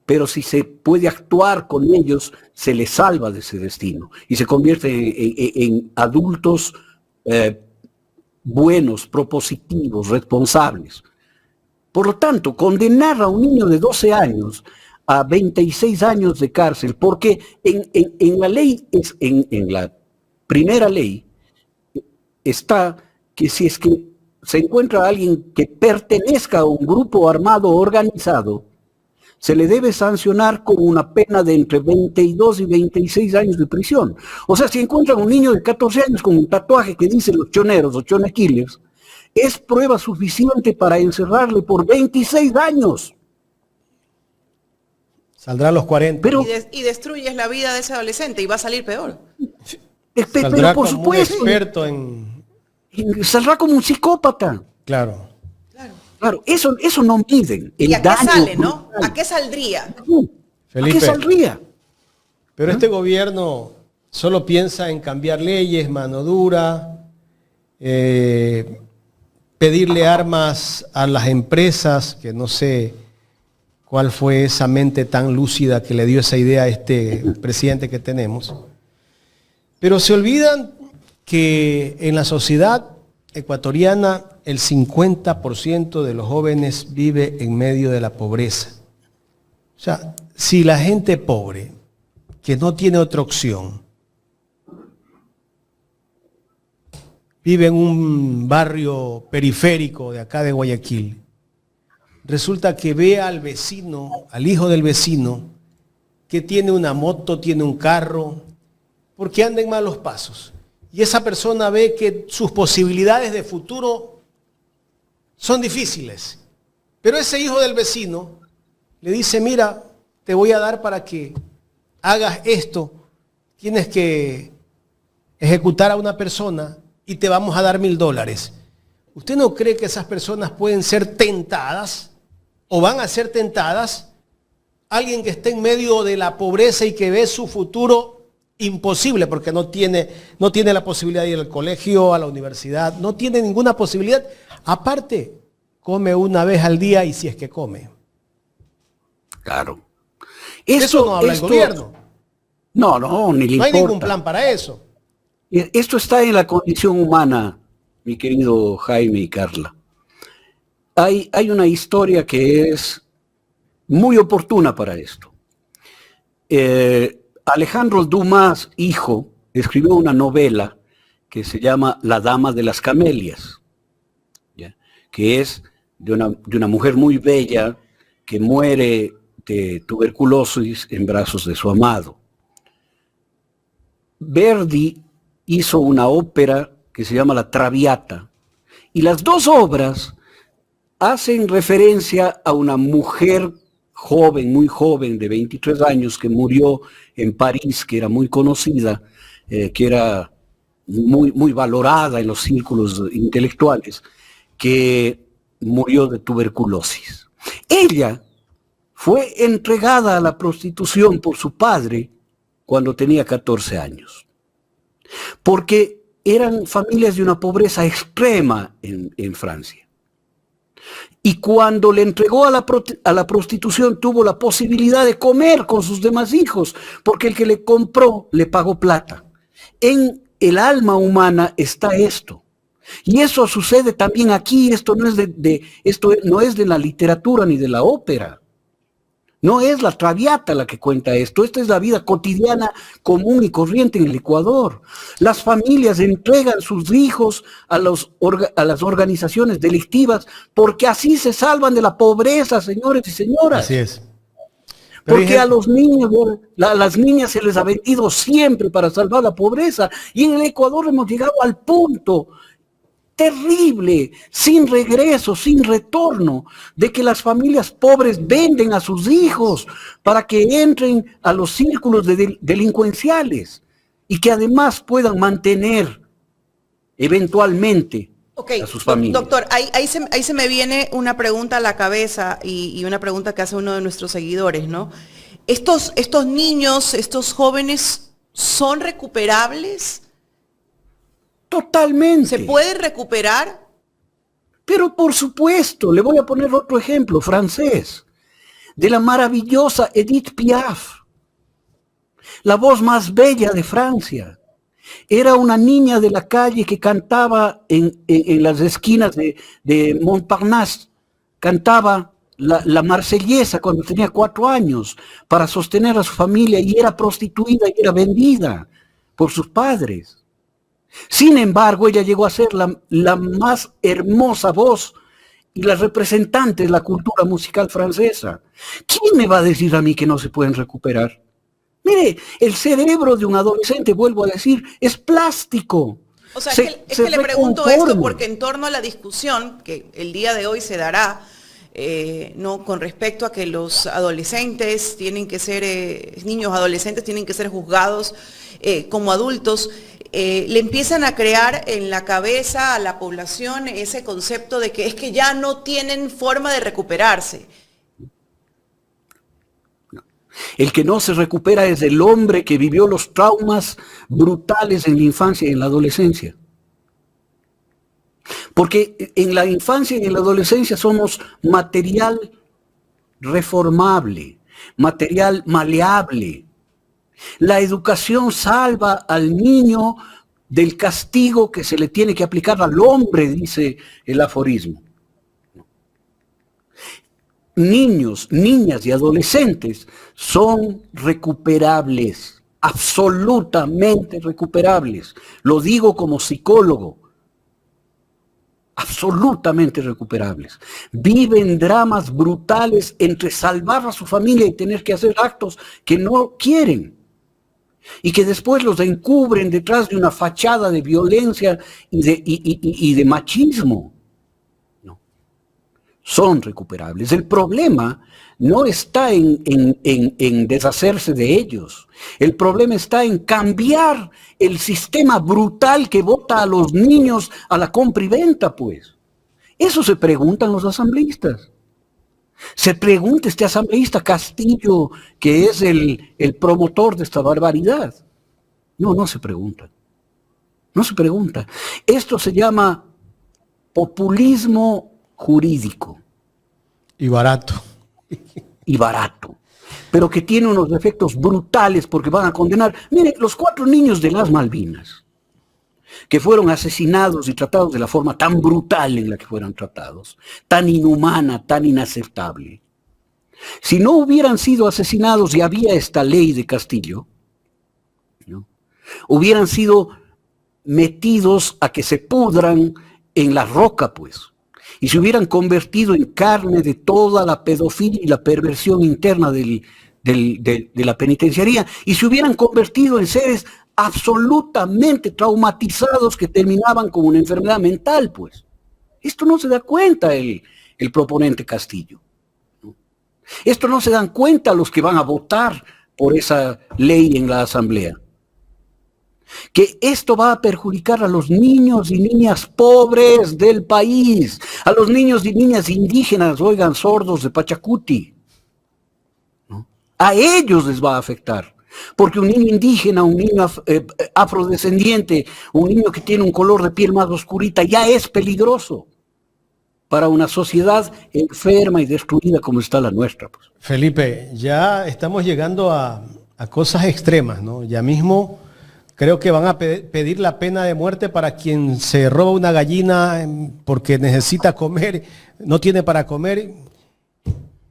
Pero si se puede actuar con ellos, se les salva de ese destino y se convierte en adultos buenos, propositivos, responsables. Por lo tanto, condenar a un niño de 12 años a 26 años de cárcel, porque en la ley, en la primera ley, está que si es que se encuentra alguien que pertenezca a un grupo armado organizado, se le debe sancionar con una pena de entre 22 y 26 años de prisión. O sea, si encuentran un niño de 14 años con un tatuaje que dice los choneros o chonequiles, es prueba suficiente para encerrarle por 26 años. Saldrá a los 40. Pero, y destruyes la vida de ese adolescente y va a salir peor. Saldrá pero por como supuesto, un experto en... saldrá como un psicópata. Claro. Claro, eso no miden. ¿Y El a qué daño sale, no? brutal. ¿A qué saldría? Felipe, ¿A qué saldría? pero este gobierno solo piensa en cambiar leyes, mano dura, pedirle armas a las empresas, que no sé cuál fue esa mente tan lúcida que le dio esa idea a este presidente que tenemos. Pero se olvidan que en la sociedad ecuatoriana el 50% de los jóvenes vive en medio de la pobreza. O sea, si la gente pobre, que no tiene otra opción, vive en un barrio periférico de acá de Guayaquil, resulta que ve al vecino, al hijo del vecino, que tiene una moto, tiene un carro, porque anda en malos pasos. Y esa persona ve que sus posibilidades de futuro son difíciles. Pero ese hijo del vecino le dice, mira, te voy a dar para que hagas esto. Tienes que ejecutar a una persona y te vamos a dar $1000. ¿Usted no cree que esas personas pueden ser tentadas o van a ser tentadas? Alguien que esté en medio de la pobreza y que ve su futuro imposible porque no tiene la posibilidad de ir al colegio, a la universidad, no tiene ninguna posibilidad. Aparte, come una vez al día y si es que come. Claro. Eso no habla el gobierno. No, ni le importa. No hay ningún plan para eso. Esto está en la condición humana, mi querido Jaime y Carla. Hay una historia que es muy oportuna para esto. Alejandro Dumas, hijo, escribió una novela que se llama La Dama de las Camelias, ¿ya? Que es de una mujer muy bella que muere de tuberculosis en brazos de su amado. Verdi hizo una ópera que se llama La Traviata, y las dos obras hacen referencia a una mujer joven, muy joven, de 23 años, que murió en París, que era muy conocida, que era muy valorada en los círculos intelectuales, que murió de tuberculosis. Ella fue entregada a la prostitución por su padre cuando tenía 14 años, porque eran familias de una pobreza extrema en Francia. Y cuando le entregó a la prostitución, tuvo la posibilidad de comer con sus demás hijos, porque el que le compró le pagó plata. En el alma humana está esto. Y eso sucede también aquí. Esto no es de la literatura ni de la ópera. No es la Traviata la que cuenta esto. Esta es la vida cotidiana, común y corriente en el Ecuador. Las familias entregan sus hijos a las organizaciones delictivas porque así se salvan de la pobreza, señores y señoras. Así es. Porque a los niños, a las niñas se les ha vendido siempre para salvar la pobreza. Y en el Ecuador hemos llegado al punto terrible, sin regreso, sin retorno, de que las familias pobres venden a sus hijos para que entren a los círculos delincuenciales y que además puedan mantener eventualmente a sus familias. Doctor, ahí se me viene una pregunta a la cabeza y una pregunta que hace uno de nuestros seguidores, ¿no? Estos niños, estos jóvenes, ¿son recuperables? Totalmente. ¿Se puede recuperar? Pero por supuesto, le voy a poner otro ejemplo francés, de la maravillosa Edith Piaf, la voz más bella de Francia. Era una niña de la calle que cantaba en las esquinas de Montparnasse, cantaba la marsellesa cuando tenía 4 años para sostener a su familia, y era prostituida y era vendida por sus padres. Sin embargo, ella llegó a ser la más hermosa voz y la representante de la cultura musical francesa. ¿Quién me va a decir a mí que no se pueden recuperar? Mire, el cerebro de un adolescente, vuelvo a decir, es plástico. O sea, es que le pregunto esto porque en torno a la discusión que el día de hoy se dará, no con respecto a que los adolescentes tienen que ser, niños adolescentes tienen que ser juzgados como adultos, le empiezan a crear en la cabeza a la población ese concepto de que es que ya no tienen forma de recuperarse. El que no se recupera es el hombre que vivió los traumas brutales en la infancia y en la adolescencia. Porque en la infancia y en la adolescencia somos material reformable, material maleable. La educación salva al niño del castigo que se le tiene que aplicar al hombre, dice el aforismo. Niños, niñas y adolescentes son recuperables, absolutamente recuperables. Lo digo como psicólogo, absolutamente recuperables. Viven dramas brutales entre salvar a su familia y tener que hacer actos que no quieren y que después los encubren detrás de una fachada de violencia y de machismo. Son recuperables. El problema no está en deshacerse de ellos. El problema está en cambiar el sistema brutal que vota a los niños a la compra y venta, pues. Eso se preguntan los asambleístas. Se pregunta este asambleísta Castillo, que es el promotor de esta barbaridad. No se pregunta. No se pregunta. Esto se llama populismo jurídico. Y barato. Y barato. Pero que tiene unos efectos brutales porque van a condenar. Mire, los 4 niños de las Malvinas, que fueron asesinados y tratados de la forma tan brutal en la que fueron tratados, tan inhumana, tan inaceptable. Si no hubieran sido asesinados y había esta ley de Castillo, ¿no?, hubieran sido metidos a que se pudran en la roca, pues, y se hubieran convertido en carne de toda la pedofilia y la perversión interna de la penitenciaría, y se hubieran convertido en seres absolutamente traumatizados que terminaban con una enfermedad mental, pues. Esto no se da cuenta el proponente Castillo, ¿no? Esto no se dan cuenta los que van a votar por esa ley en la Asamblea. Que esto va a perjudicar a los niños y niñas pobres del país, a los niños y niñas indígenas, oigan, sordos de Pachacuti, ¿no? A ellos les va a afectar, porque un niño indígena, un niño afrodescendiente, un niño que tiene un color de piel más oscurita, ya es peligroso para una sociedad enferma y destruida como está la nuestra, pues. Felipe, ya estamos llegando a cosas extremas, ¿no? Ya mismo creo que van a pedir la pena de muerte para quien se roba una gallina porque necesita comer, no tiene para comer.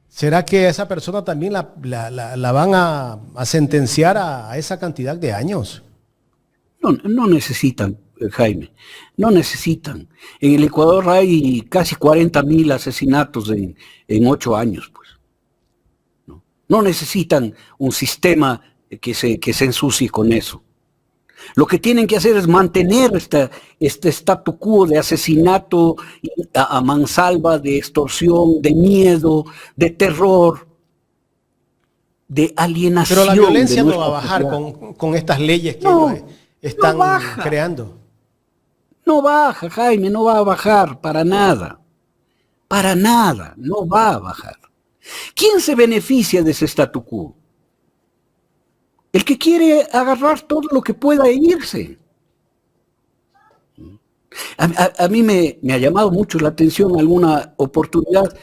¿Será que esa persona también la van a sentenciar a esa cantidad de años? No necesitan, Jaime, no necesitan. En el Ecuador hay casi 40.000 asesinatos en 8 años, pues. No necesitan un sistema que se ensucie con eso. Lo que tienen que hacer es mantener este statu quo de asesinato a mansalva, de extorsión, de miedo, de terror, de alienación. Pero la violencia no va a bajar con estas leyes que ellos están creando. No baja, Jaime, no va a bajar para nada. Para nada, no va a bajar. ¿Quién se beneficia de ese statu quo? El que quiere agarrar todo lo que pueda e irse. A mí me ha llamado mucho la atención alguna oportunidad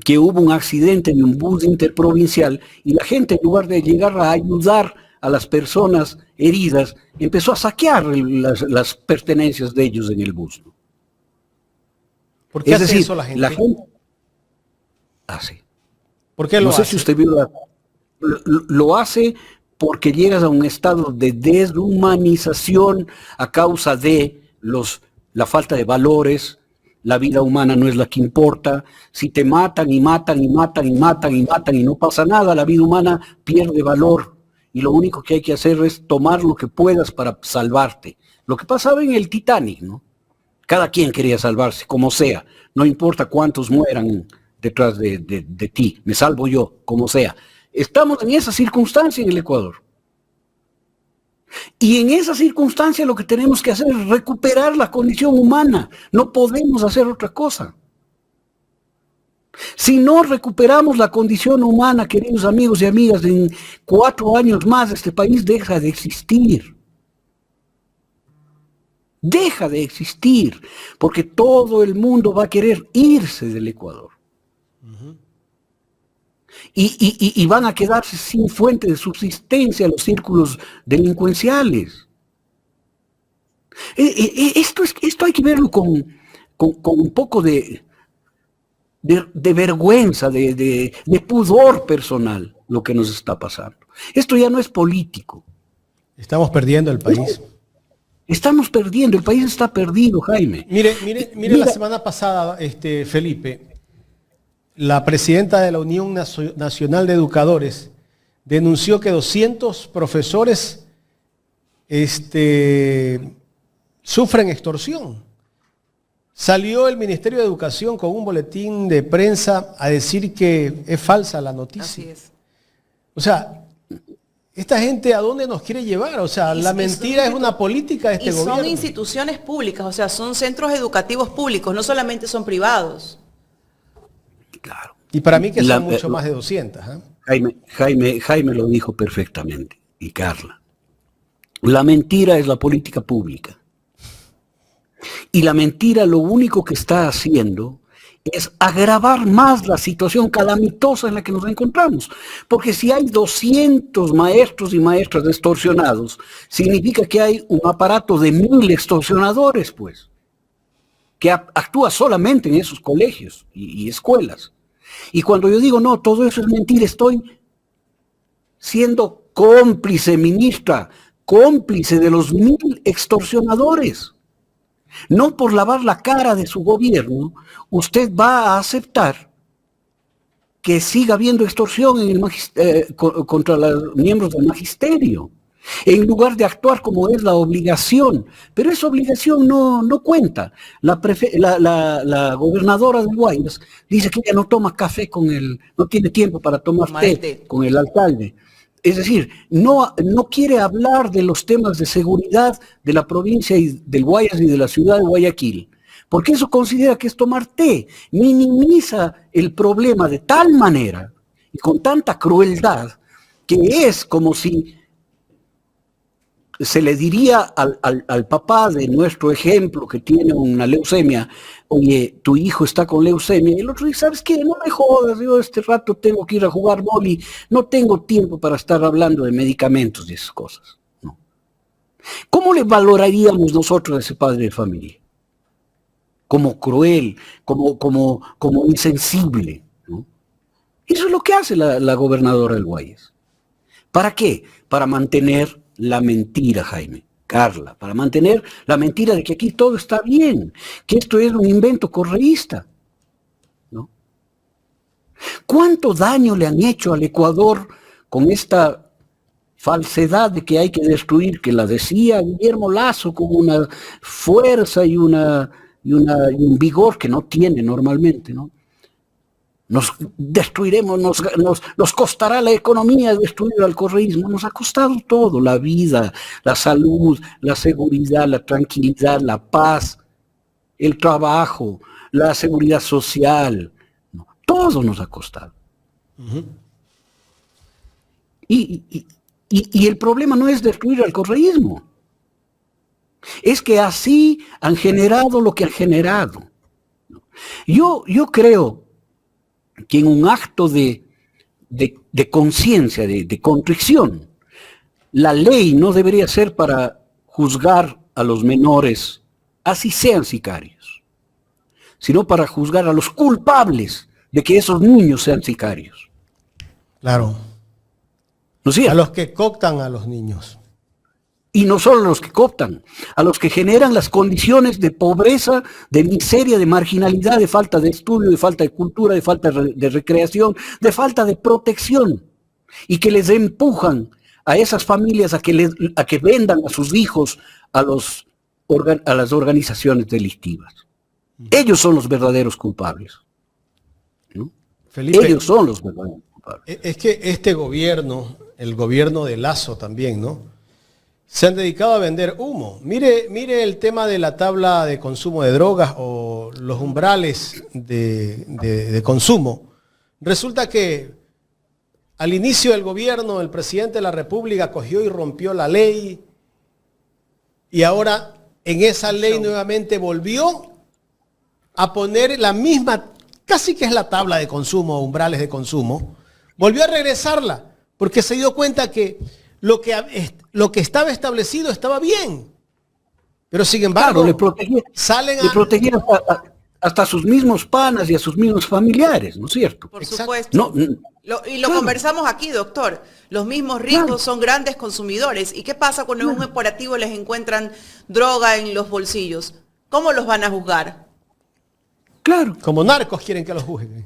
que hubo un accidente en un bus interprovincial y la gente, en lugar de llegar a ayudar a las personas heridas, empezó a saquear las pertenencias de ellos en el bus. ¿Por qué hace eso la gente? La gente hace. ¿Por qué lo hace? No sé si usted vio lo hace porque llegas a un estado de deshumanización a causa de la falta de valores. La vida humana no es la que importa. Si te matan y matan y matan y matan y matan y no pasa nada, la vida humana pierde valor. Y lo único que hay que hacer es tomar lo que puedas para salvarte. Lo que pasaba en el Titanic, ¿no? Cada quien quería salvarse, como sea. No importa cuántos mueran detrás de ti. Me salvo yo, como sea. Estamos en esa circunstancia en el Ecuador. Y en esa circunstancia lo que tenemos que hacer es recuperar la condición humana. No podemos hacer otra cosa. Si no recuperamos la condición humana, queridos amigos y amigas, en 4 años más este país deja de existir. Deja de existir, porque todo el mundo va a querer irse del Ecuador. Y van a quedarse sin fuente de subsistencia los círculos delincuenciales. Esto hay que verlo con un poco de vergüenza, de pudor personal, lo que nos está pasando. Esto ya no es político. Estamos perdiendo el país. Estamos perdiendo, el país está perdido, Jaime. Mire la semana pasada, Felipe, la presidenta de la Unión Nacional de Educadores denunció que 200 profesores sufren extorsión. Salió el Ministerio de Educación con un boletín de prensa a decir que es falsa la noticia. Así es. O sea, esta gente, ¿a dónde nos quiere llevar? O sea, la mentira es una política de este gobierno. Son instituciones públicas, o sea, son centros educativos públicos, no solamente son privados. Claro. Y para mí que son mucho más de 200. Jaime lo dijo perfectamente, y Carla. La mentira es la política pública. Y la mentira lo único que está haciendo es agravar más la situación calamitosa en la que nos encontramos. Porque si hay 200 maestros y maestras extorsionados, significa que hay un aparato de 1000 extorsionadores, pues, que actúa solamente en esos colegios y escuelas. Y cuando yo digo, no, todo eso es mentira, estoy siendo cómplice, ministra, cómplice de los 1000 extorsionadores. No por lavar la cara de su gobierno, usted va a aceptar que siga habiendo extorsión en contra los miembros del magisterio, en lugar de actuar como es la obligación. Pero esa obligación no cuenta. La gobernadora de Guayas dice que ella no toma café no tiene tiempo para tomar té con el alcalde. Es decir, no quiere hablar de los temas de seguridad de la provincia del Guayas y de la ciudad de Guayaquil, porque eso considera que es tomar té. Minimiza el problema de tal manera y con tanta crueldad que es como si se le diría al papá de nuestro ejemplo que tiene una leucemia, oye, tu hijo está con leucemia, y el otro dice, ¿sabes qué? No me jodas, yo este rato tengo que ir a jugar boli, no tengo tiempo para estar hablando de medicamentos y esas cosas. No. ¿Cómo le valoraríamos nosotros a ese padre de familia? Como cruel, como insensible, ¿no? Eso es lo que hace la gobernadora del Guayas. ¿Para qué? Para mantener la mentira, Jaime, Carla, para mantener la mentira de que aquí todo está bien, que esto es un invento correísta, ¿no? ¿Cuánto daño le han hecho al Ecuador con esta falsedad de que hay que destruir, que la decía Guillermo Lasso con una fuerza y un vigor que no tiene normalmente, ¿no? Nos destruiremos, nos costará la economía destruir al correísmo. Nos ha costado todo, la vida, la salud, la seguridad, la tranquilidad, la paz, el trabajo, la seguridad social. No, todo nos ha costado. Uh-huh. Y el problema no es destruir al correísmo. Es que así han generado lo que han generado. Yo creo que en un acto de conciencia, de contrición, la ley no debería ser para juzgar a los menores, así sean sicarios, sino para juzgar a los culpables de que esos niños sean sicarios. Claro. ¿No es cierto? A los que cooptan a los niños. Y no solo a los que cooptan, a los que generan las condiciones de pobreza, de miseria, de marginalidad, de falta de estudio, de falta de cultura, de falta de recreación, de falta de protección, y que les empujan a esas familias a que vendan a sus hijos a las organizaciones delictivas. Ellos son los verdaderos culpables, ¿no? Felipe, ellos son los verdaderos culpables. es que este gobierno, el gobierno de Lazo también, ¿no?, se han dedicado a vender humo. Mire el tema de la tabla de consumo de drogas o los umbrales de consumo. Resulta que al inicio del gobierno, el presidente de la República cogió y rompió la ley, y ahora en esa ley nuevamente volvió a poner la misma, casi que es la tabla de consumo o umbrales de consumo, volvió a regresarla, porque se dio cuenta que lo que estaba establecido estaba bien. Pero sin embargo, claro, le protegían hasta a sus mismos panas y a sus mismos familiares, ¿no es cierto? Por supuesto. Lo conversamos aquí, doctor. Los mismos ricos son grandes consumidores. ¿Y qué pasa cuando en un operativo les encuentran droga en los bolsillos? ¿Cómo los van a juzgar? Claro. Como narcos quieren que los juzguen.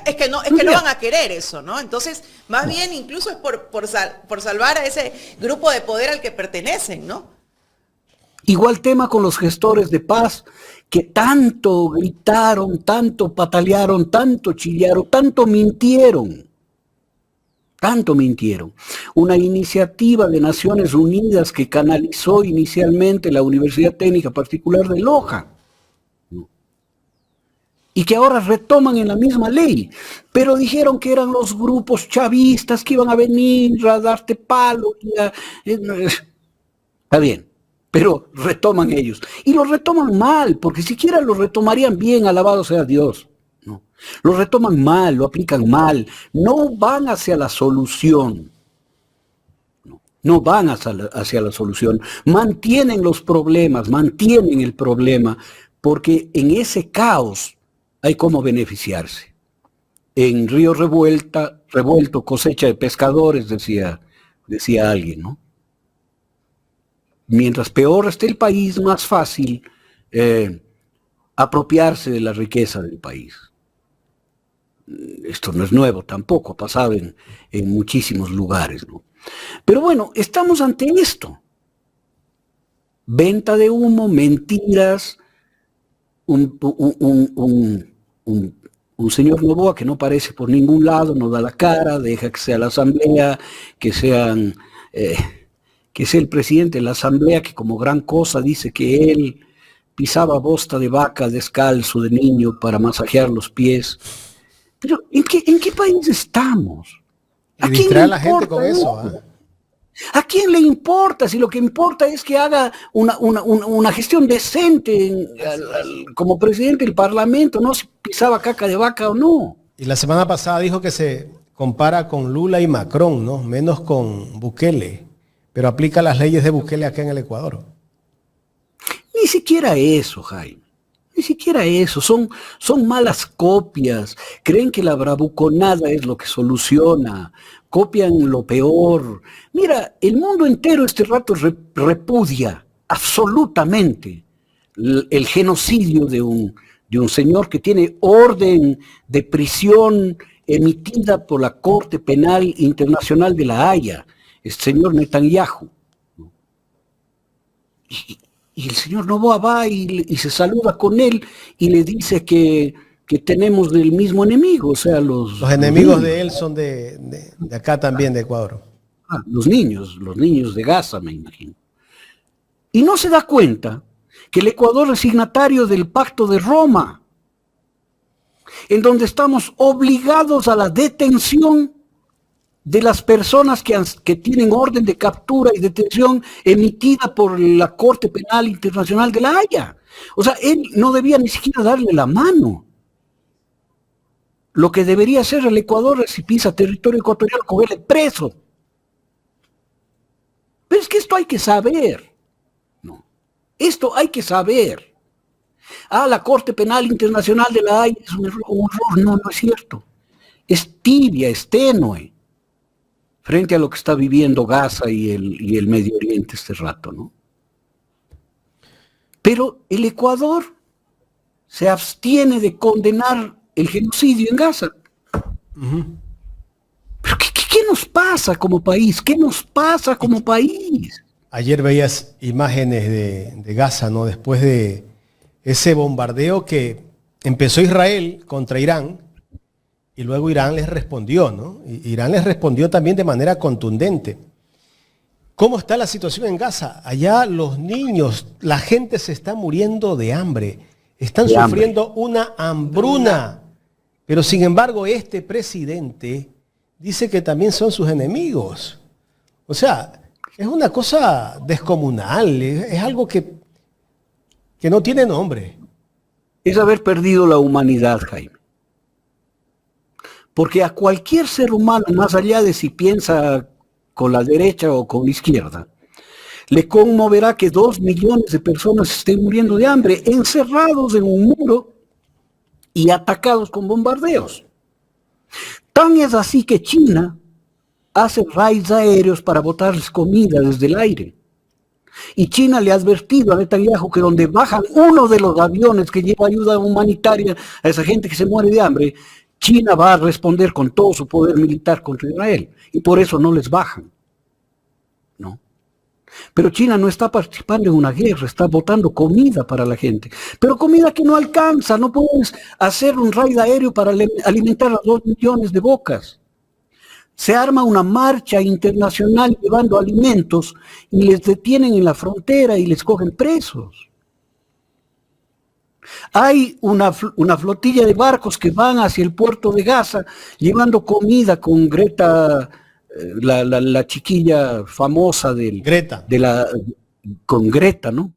Es que no van a querer eso, ¿no? Entonces, más bien incluso es por salvar a ese grupo de poder al que pertenecen, ¿no? Igual tema con los gestores de paz, que tanto gritaron, tanto patalearon, tanto chillaron, tanto mintieron. Una iniciativa de Naciones Unidas que canalizó inicialmente la Universidad Técnica Particular de Loja, y que ahora retoman en la misma ley, pero dijeron que eran los grupos chavistas que iban a venir a darte palo. Está bien, pero retoman ellos. Y lo retoman mal, porque siquiera lo retomarían bien, alabado sea Dios. No, lo retoman mal, lo aplican mal, no van hacia la solución. No van hacia la solución, mantienen los problemas, mantienen el problema, porque en ese caos hay cómo beneficiarse. En Río Revuelto, cosecha de pescadores, decía alguien, ¿no? Mientras peor esté el país, más fácil apropiarse de la riqueza del país. Esto no es nuevo tampoco, ha pasado en muchísimos lugares, ¿no? Pero bueno, estamos ante esto. Venta de humo, mentiras, un señor Noboa que no aparece por ningún lado, no da la cara, deja que sea la asamblea, que sea el presidente de la asamblea, que como gran cosa dice que él pisaba bosta de vaca descalzo de niño para masajear los pies. Pero ¿en qué país estamos? ¿A quién le importa la gente con eso? ¿A quién le importa? Si lo que importa es que haga una gestión decente como presidente del Parlamento, no si pisaba caca de vaca o no. Y la semana pasada dijo que se compara con Lula y Macron, ¿no? Menos con Bukele, pero aplica las leyes de Bukele acá en el Ecuador. Ni siquiera eso, Jaime. Ni siquiera eso. Son malas copias. Creen que la bravuconada es lo que soluciona. Copian lo peor. Mira, el mundo entero este rato repudia absolutamente el genocidio de un señor que tiene orden de prisión emitida por la Corte Penal Internacional de La Haya, el señor Netanyahu. Y el señor Noboa va y se saluda con él y le dice que tenemos el mismo enemigo, o sea, los enemigos de él son de acá también, de Ecuador. Los niños de Gaza, me imagino. Y no se da cuenta que el Ecuador es signatario del Pacto de Roma, en donde estamos obligados a la detención de las personas que tienen orden de captura y detención emitida por la Corte Penal Internacional de La Haya. O sea, él no debía ni siquiera darle la mano. Lo que debería hacer el Ecuador es, si pisa territorio ecuatoriano, cogerle preso. Pero es que esto hay que saber. No. Esto hay que saber. La Corte Penal Internacional de La Haya es un error. No es cierto. Es tibia, es tenue. frente a lo que está viviendo Gaza y el Medio Oriente este rato, ¿no? Pero el Ecuador se abstiene de condenar el genocidio en Gaza. ¿Pero qué nos pasa como país? ¿Qué nos pasa como país? Ayer veías imágenes de Gaza, ¿no? Después de ese bombardeo que empezó Israel contra Irán y luego Irán les respondió, ¿no? Irán les respondió también de manera contundente. ¿Cómo está la situación en Gaza? Allá los niños, la gente se está muriendo de hambre. Están sufriendo una hambruna. Pero sin embargo, este presidente dice que también son sus enemigos. O sea, es una cosa descomunal. Es algo que no tiene nombre. Es haber perdido la humanidad, Jaime. Porque a cualquier ser humano, más allá de si piensa con la derecha o con la izquierda, le conmoverá que 2 millones de personas estén muriendo de hambre, encerrados en un muro y atacados con bombardeos. Tan es así que China hace raids aéreos para botarles comida desde el aire. Y China le ha advertido a Netanyahu que donde bajan uno de los aviones que lleva ayuda humanitaria a esa gente que se muere de hambre, China va a responder con todo su poder militar contra Israel. Y por eso no les bajan. ¿No? Pero China no está participando en una guerra, está botando comida para la gente. Pero comida que no alcanza, no puedes hacer un raid aéreo para alimentar a 2 millones de bocas. Se arma una marcha internacional llevando alimentos y les detienen en la frontera y les cogen presos. Hay una flotilla de barcos que van hacia el puerto de Gaza llevando comida con Greta, la chiquilla famosa Greta. Con Greta, ¿no?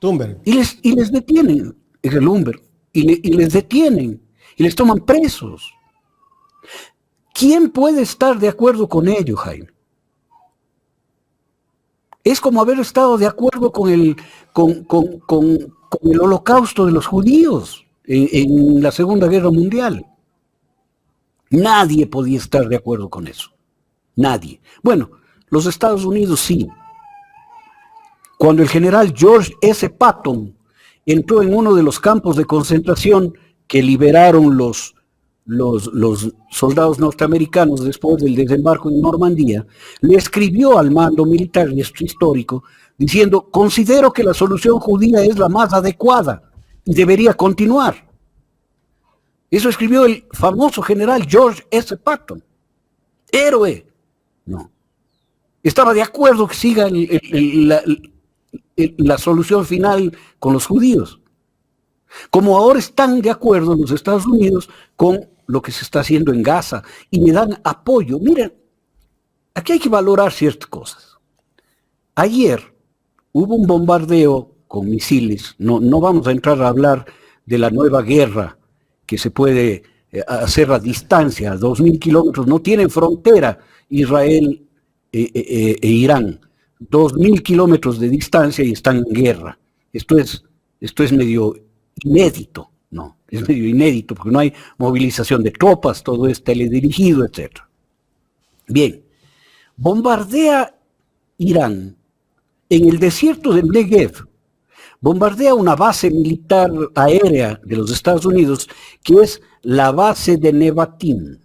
Thunberg. Y les detienen, es el Thunberg, y les detienen, y les toman presos. ¿Quién puede estar de acuerdo con ello, Jaime? Es como haber estado de acuerdo con el holocausto de los judíos en la Segunda Guerra Mundial. Nadie podía estar de acuerdo con eso. Nadie. Bueno, los Estados Unidos sí. Cuando el general George S. Patton entró en uno de los campos de concentración que liberaron los soldados norteamericanos después del desembarco en Normandía, le escribió al mando militar y esto histórico diciendo: considero que la solución judía es la más adecuada y debería continuar. Eso escribió el famoso general George S. Patton. Héroe. No. Estaba de acuerdo que siga la solución final con los judíos. Como ahora están de acuerdo los Estados Unidos con lo que se está haciendo en Gaza y le dan apoyo. Miren, aquí hay que valorar ciertas cosas. Ayer hubo un bombardeo con misiles. No vamos a entrar a hablar de la nueva guerra que se puede hacer a distancia, a 2.000 kilómetros. No tienen frontera Israel e Irán. 2.000 kilómetros de distancia y están en guerra. Esto es medio inédito, ¿no? Es medio inédito porque no hay movilización de tropas, todo es teledirigido, etc. Bien, bombardea Irán en el desierto del Negev, bombardea una base militar aérea de los Estados Unidos que es la base de Nevatim.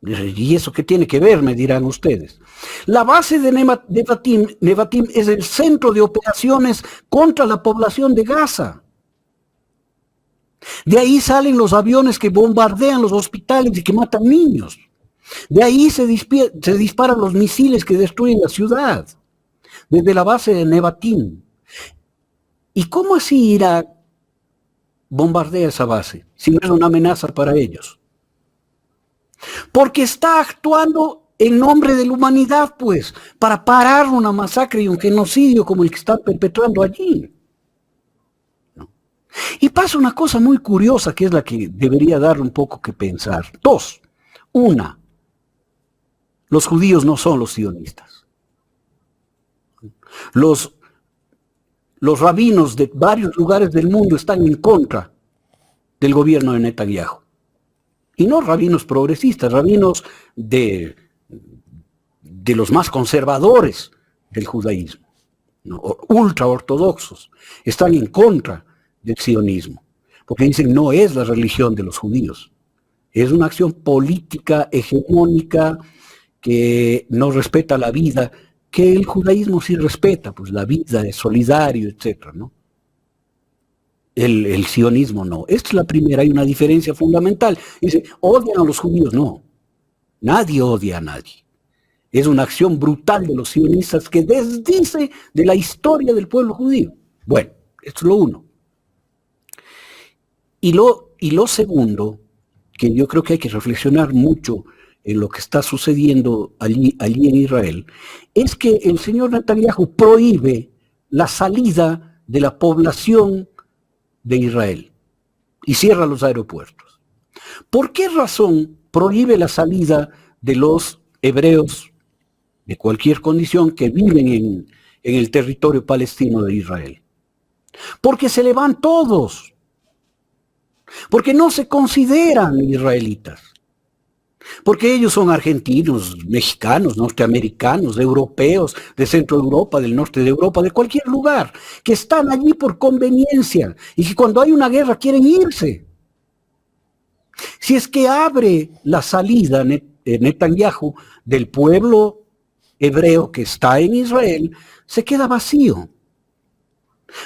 ¿Y eso qué tiene que ver? Me dirán ustedes. La base de Nevatim es el centro de operaciones contra la población de Gaza. De ahí salen los aviones que bombardean los hospitales y que matan niños. De ahí se disparan los misiles que destruyen la ciudad, desde la base de Nevatim. ¿Y cómo así Irak bombardea esa base, si no es una amenaza para ellos? Porque está actuando en nombre de la humanidad, pues, para parar una masacre y un genocidio como el que están perpetrando allí. ¿No? Y pasa una cosa muy curiosa que es la que debería dar un poco que pensar. Dos. Una, los judíos no son los sionistas. Los rabinos de varios lugares del mundo están en contra del gobierno de Netanyahu. Y no rabinos progresistas, rabinos de los más conservadores del judaísmo, ¿no? Ultra ortodoxos, están en contra del sionismo, porque dicen no es la religión de los judíos, es una acción política hegemónica que no respeta la vida, que el judaísmo sí respeta, pues la vida es solidario, etcétera, ¿no? El sionismo no. Esta es la primera, hay una diferencia fundamental. Dice, odian a los judíos, no. Nadie odia a nadie. Es una acción brutal de los sionistas que desdice de la historia del pueblo judío. Bueno, esto es lo uno. Y lo segundo, que yo creo que hay que reflexionar mucho en lo que está sucediendo allí en Israel, es que el señor Netanyahu prohíbe la salida de la población de Israel y cierra los aeropuertos. ¿Por qué razón prohíbe la salida de los hebreos de cualquier condición que viven en el territorio palestino de Israel? Porque se le van todos, porque no se consideran israelitas, porque ellos son argentinos, mexicanos, norteamericanos, europeos, de Centro Europa, del norte de Europa, de cualquier lugar, que están allí por conveniencia y que cuando hay una guerra quieren irse. Si es que abre la salida Netanyahu del pueblo hebreo que está en Israel, se queda vacío,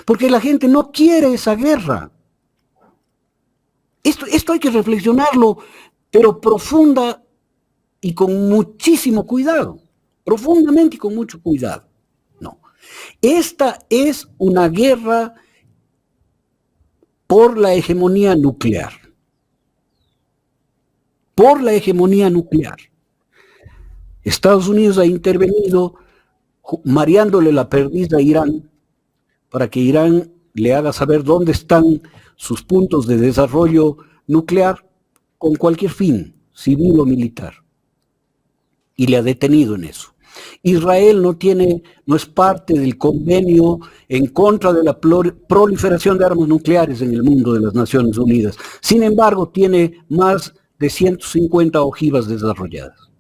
porque la gente no quiere esa guerra. Esto hay que reflexionarlo, pero profunda y con muchísimo cuidado, profundamente y con mucho cuidado. No, esta es una guerra por la hegemonía nuclear. Por la hegemonía nuclear. Estados Unidos ha intervenido mareándole la perdiz a Irán para que Irán le haga saber dónde están sus puntos de desarrollo nuclear con cualquier fin, civil o militar. Y le ha detenido en eso. Israel no es parte del convenio en contra de la proliferación de armas nucleares en el mundo de las Naciones Unidas. Sin embargo, tiene más de 150 ojivas desarrolladas.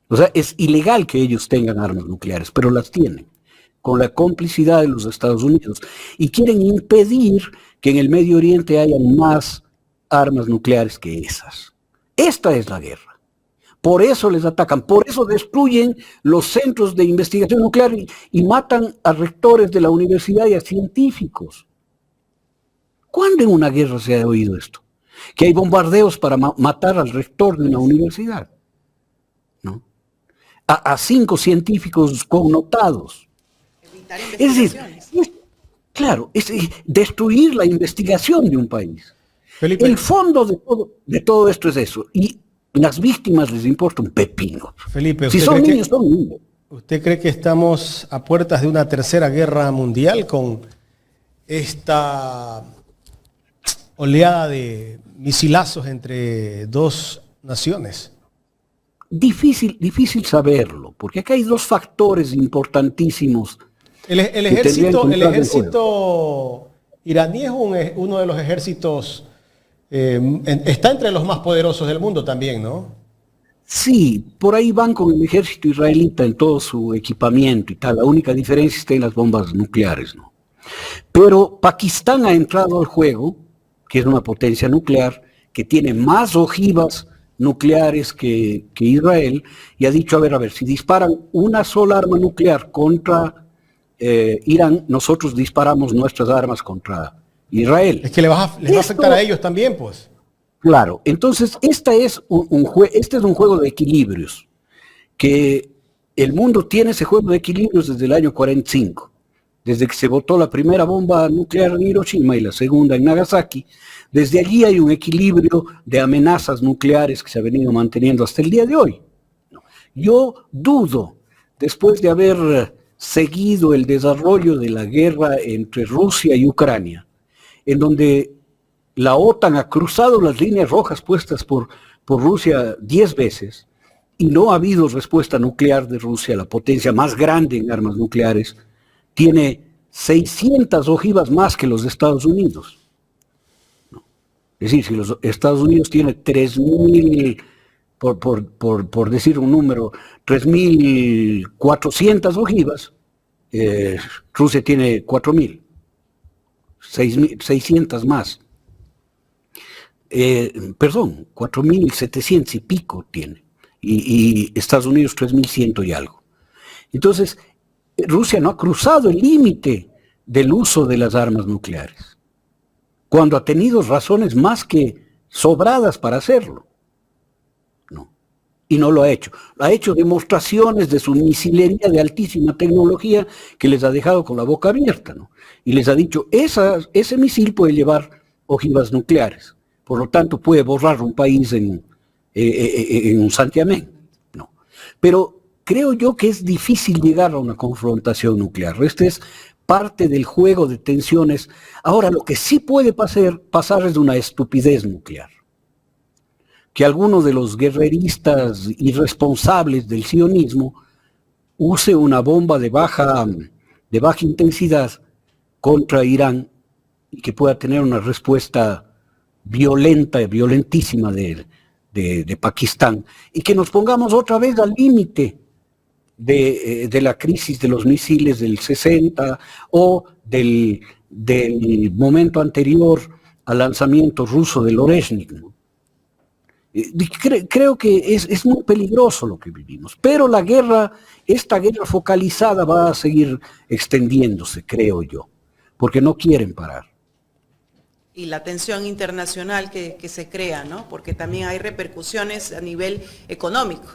O sea, es ilegal que ellos tengan armas nucleares, pero las tienen, con la complicidad de los Estados Unidos. Y quieren impedir que en el Medio Oriente haya más armas nucleares que esas. Esta es la guerra. Por eso les atacan, por eso destruyen los centros de investigación nuclear y matan a rectores de la universidad y a científicos. ¿Cuándo en una guerra se ha oído esto? Que hay bombardeos para matar al rector de una universidad, ¿no? A 5 científicos connotados. Es decir, claro, es destruir la investigación de un país. Felipe, el fondo de todo esto es eso. Y las víctimas les importa un pepino. Felipe, si son niños, son niños. ¿Usted cree que estamos a puertas de una tercera guerra mundial con esta oleada de misilazos entre dos naciones? Difícil saberlo, porque acá hay dos factores importantísimos. El ejército iraní es uno de los ejércitos, está entre los más poderosos del mundo también, ¿no? Sí, por ahí van con el ejército israelita en todo su equipamiento y tal. La única diferencia está en las bombas nucleares, ¿no? Pero Pakistán ha entrado al juego, que es una potencia nuclear, que tiene más ojivas nucleares que Israel, y ha dicho, a ver, si disparan una sola arma nuclear contra Irán, nosotros disparamos nuestras armas contra Israel. Es que les va a afectar a ellos también, pues. Claro, entonces este es un juego de equilibrios, que el mundo tiene ese juego de equilibrios desde el año 45, desde que se botó la primera bomba nuclear en Hiroshima y la segunda en Nagasaki. Desde allí hay un equilibrio de amenazas nucleares que se ha venido manteniendo hasta el día de hoy. Yo dudo, después de haber seguido el desarrollo de la guerra entre Rusia y Ucrania, en donde la OTAN ha cruzado las líneas rojas puestas por Rusia 10 veces y no ha habido respuesta nuclear de Rusia, la potencia más grande en armas nucleares, tiene 600 ojivas más que los Estados Unidos. Es decir, si los Estados Unidos tiene 3.000, por decir un número, 3.400 ojivas, Rusia tiene 4.000, 600 más. Perdón, 4.700 y pico tiene. Y Estados Unidos 3.100 y algo. Entonces, Rusia no ha cruzado el límite del uso de las armas nucleares, cuando ha tenido razones más que sobradas para hacerlo. No. Y no lo ha hecho. Ha hecho demostraciones de su misilería de altísima tecnología que les ha dejado con la boca abierta, ¿no? Y les ha dicho, ese misil puede llevar ojivas nucleares. Por lo tanto, puede borrar un país en un santiamén. No. Pero creo yo que es difícil llegar a una confrontación nuclear. Este es parte del juego de tensiones. Ahora, lo que sí puede pasar es una estupidez nuclear. Que alguno de los guerreristas irresponsables del sionismo use una bomba de baja intensidad contra Irán y que pueda tener una respuesta violenta, violentísima de Pakistán, y que nos pongamos otra vez al límite de la crisis de los misiles del 60 o del momento anterior al lanzamiento ruso del Oreshnik, ¿no? Creo que es muy peligroso lo que vivimos, pero esta guerra focalizada va a seguir extendiéndose, creo yo, porque no quieren parar. Y la tensión internacional que se crea, ¿no? Porque también hay repercusiones a nivel económico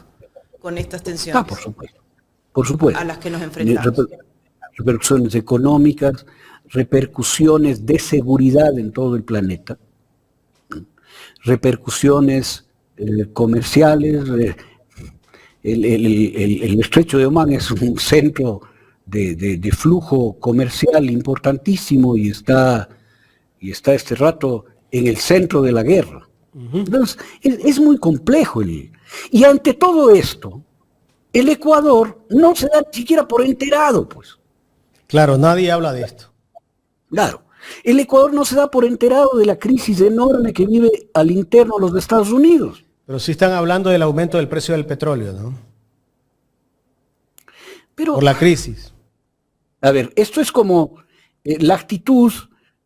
con estas tensiones. Por supuesto. Por supuesto. A las que nos enfrentamos. Repercusiones económicas, repercusiones de seguridad en todo el planeta, repercusiones comerciales. El estrecho de Omán es un centro de flujo comercial importantísimo y está este rato en el centro de la guerra. Entonces, es muy complejo. Y ante todo esto, el Ecuador no se da ni siquiera por enterado, pues. Claro, nadie habla de esto. Claro, el Ecuador no se da por enterado de la crisis enorme que vive al interno los Estados Unidos. Pero sí están hablando del aumento del precio del petróleo, ¿no? Pero, por la crisis. A ver, esto es como la actitud.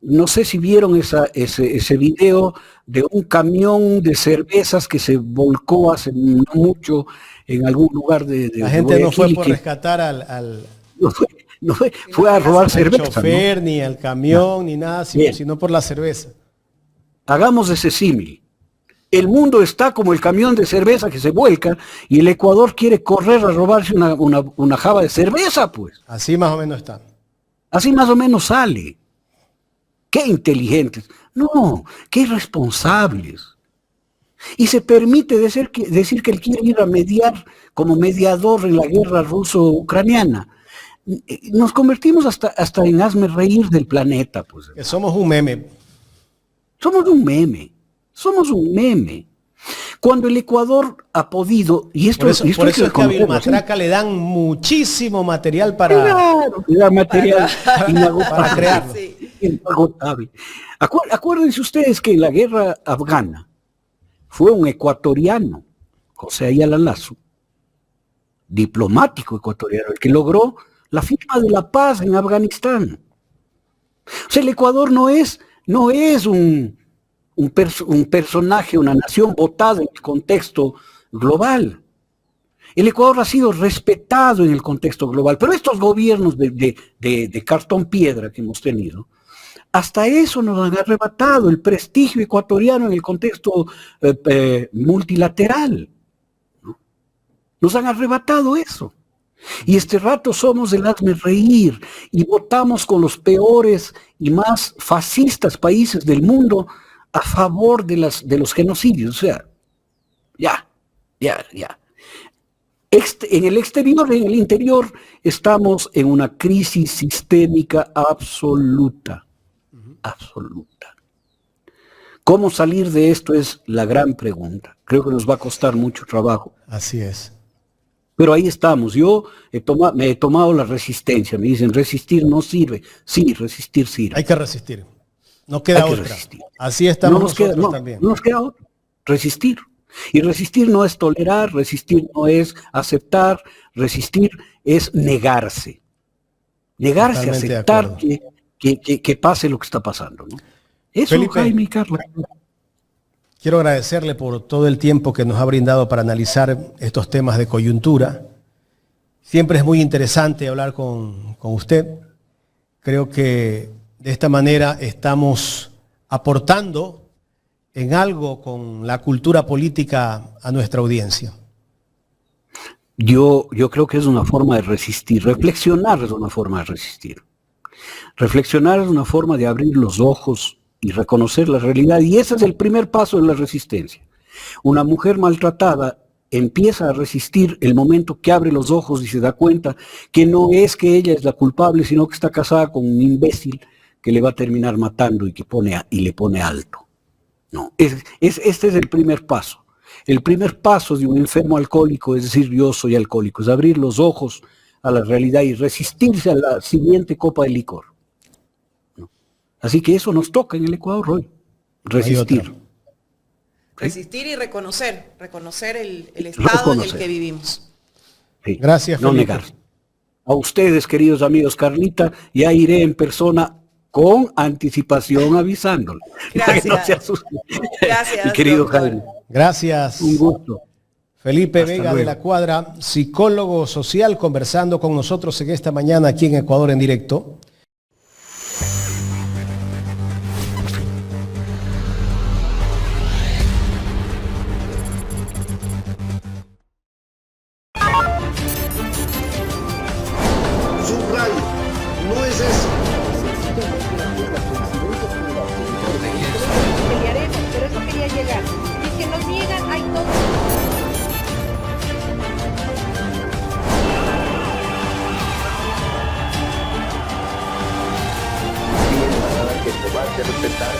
No sé si vieron ese video de un camión de cervezas que se volcó hace no mucho en algún lugar de la gente Guayaquil, no fue por rescatar al fue a robar cerveza. Al chofer, ¿no? Ni al camión, no, ni nada, sino por la cerveza. Hagamos ese símil. El mundo está como el camión de cerveza que se vuelca y el Ecuador quiere correr a robarse una jaba de cerveza, pues. Así más o menos está. Así más o menos sale. ¡Qué inteligentes! No, qué irresponsables. Y se permite decir que él quiere ir a mediar como mediador en la guerra ruso-ucraniana. Nos convertimos hasta en hazme reír del planeta, pues. Que somos un meme. Somos un meme. Somos un meme. Cuando el Ecuador ha podido, y esto, por eso es que a Vilmatraca le dan muchísimo material para, claro, le dan material para crearlo. Sí. Inagotable. Acuérdense ustedes que en la guerra afgana fue un ecuatoriano, José Ayala Lazo, diplomático ecuatoriano, el que logró la firma de la paz en Afganistán. O sea, el Ecuador no es un personaje, una nación votada en el contexto global. El Ecuador ha sido respetado en el contexto global, pero estos gobiernos de cartón piedra que hemos tenido, hasta eso nos han arrebatado el prestigio ecuatoriano en el contexto multilateral, ¿no? Nos han arrebatado eso. Y este rato somos el hazme reír y votamos con los peores y más fascistas países del mundo a favor de los genocidios. O sea, ya. En el exterior, en el interior, estamos en una crisis sistémica absoluta. Absoluta. ¿Cómo salir de esto? Es la gran pregunta. Creo que nos va a costar mucho trabajo. Así es. Pero ahí estamos. Yo me he tomado la resistencia. Me dicen, resistir no sirve. Sí, resistir sirve. Hay que resistir. No queda Hay que otra. resistir. Así estamos No nos queda, nosotros no, también. no nos queda otra. Resistir. Y resistir no es tolerar, resistir no es aceptar, resistir es negarse. Negarse a Totalmente de aceptar acuerdo. que pase lo que está pasando, ¿no? Eso, Felipe, Jaime y Carla. quiero agradecerle por todo el tiempo que nos ha brindado para analizar estos temas de coyuntura. Siempre es muy interesante hablar con usted. Creo que de esta manera estamos aportando en algo con la cultura política a nuestra audiencia. Yo creo que es una forma de resistir. Reflexionar es una forma de resistir. Reflexionar es una forma de abrir los ojos y reconocer la realidad. Y ese es el primer paso de la resistencia. Una mujer maltratada empieza a resistir el momento que abre los ojos y se da cuenta que no es que ella es la culpable, sino que está casada con un imbécil que le va a terminar matando y le pone alto. No, este es el primer paso. El primer paso de un enfermo alcohólico es decir, yo soy alcohólico, es abrir los ojos a la realidad y resistirse a la siguiente copa de licor. ¿No? Así que eso nos toca en el Ecuador hoy, resistir. Resistir y reconocer el estado en el que vivimos. Sí. Gracias, no Felipe. negar. A ustedes, queridos amigos, Carlita, ya iré en persona con anticipación avisándole. Para que no se asusten. Gracias, Mi querido doctor. Jaime. Gracias. Un gusto. Felipe Hasta Vega luego. de la Cuadra, psicólogo social, conversando con nosotros en esta mañana aquí en Ecuador en directo. Subrayo, no es eso. Pelearemos, pero eso quería llegar. Y es que nos niegan, hay todo. Que te va a hacer respetar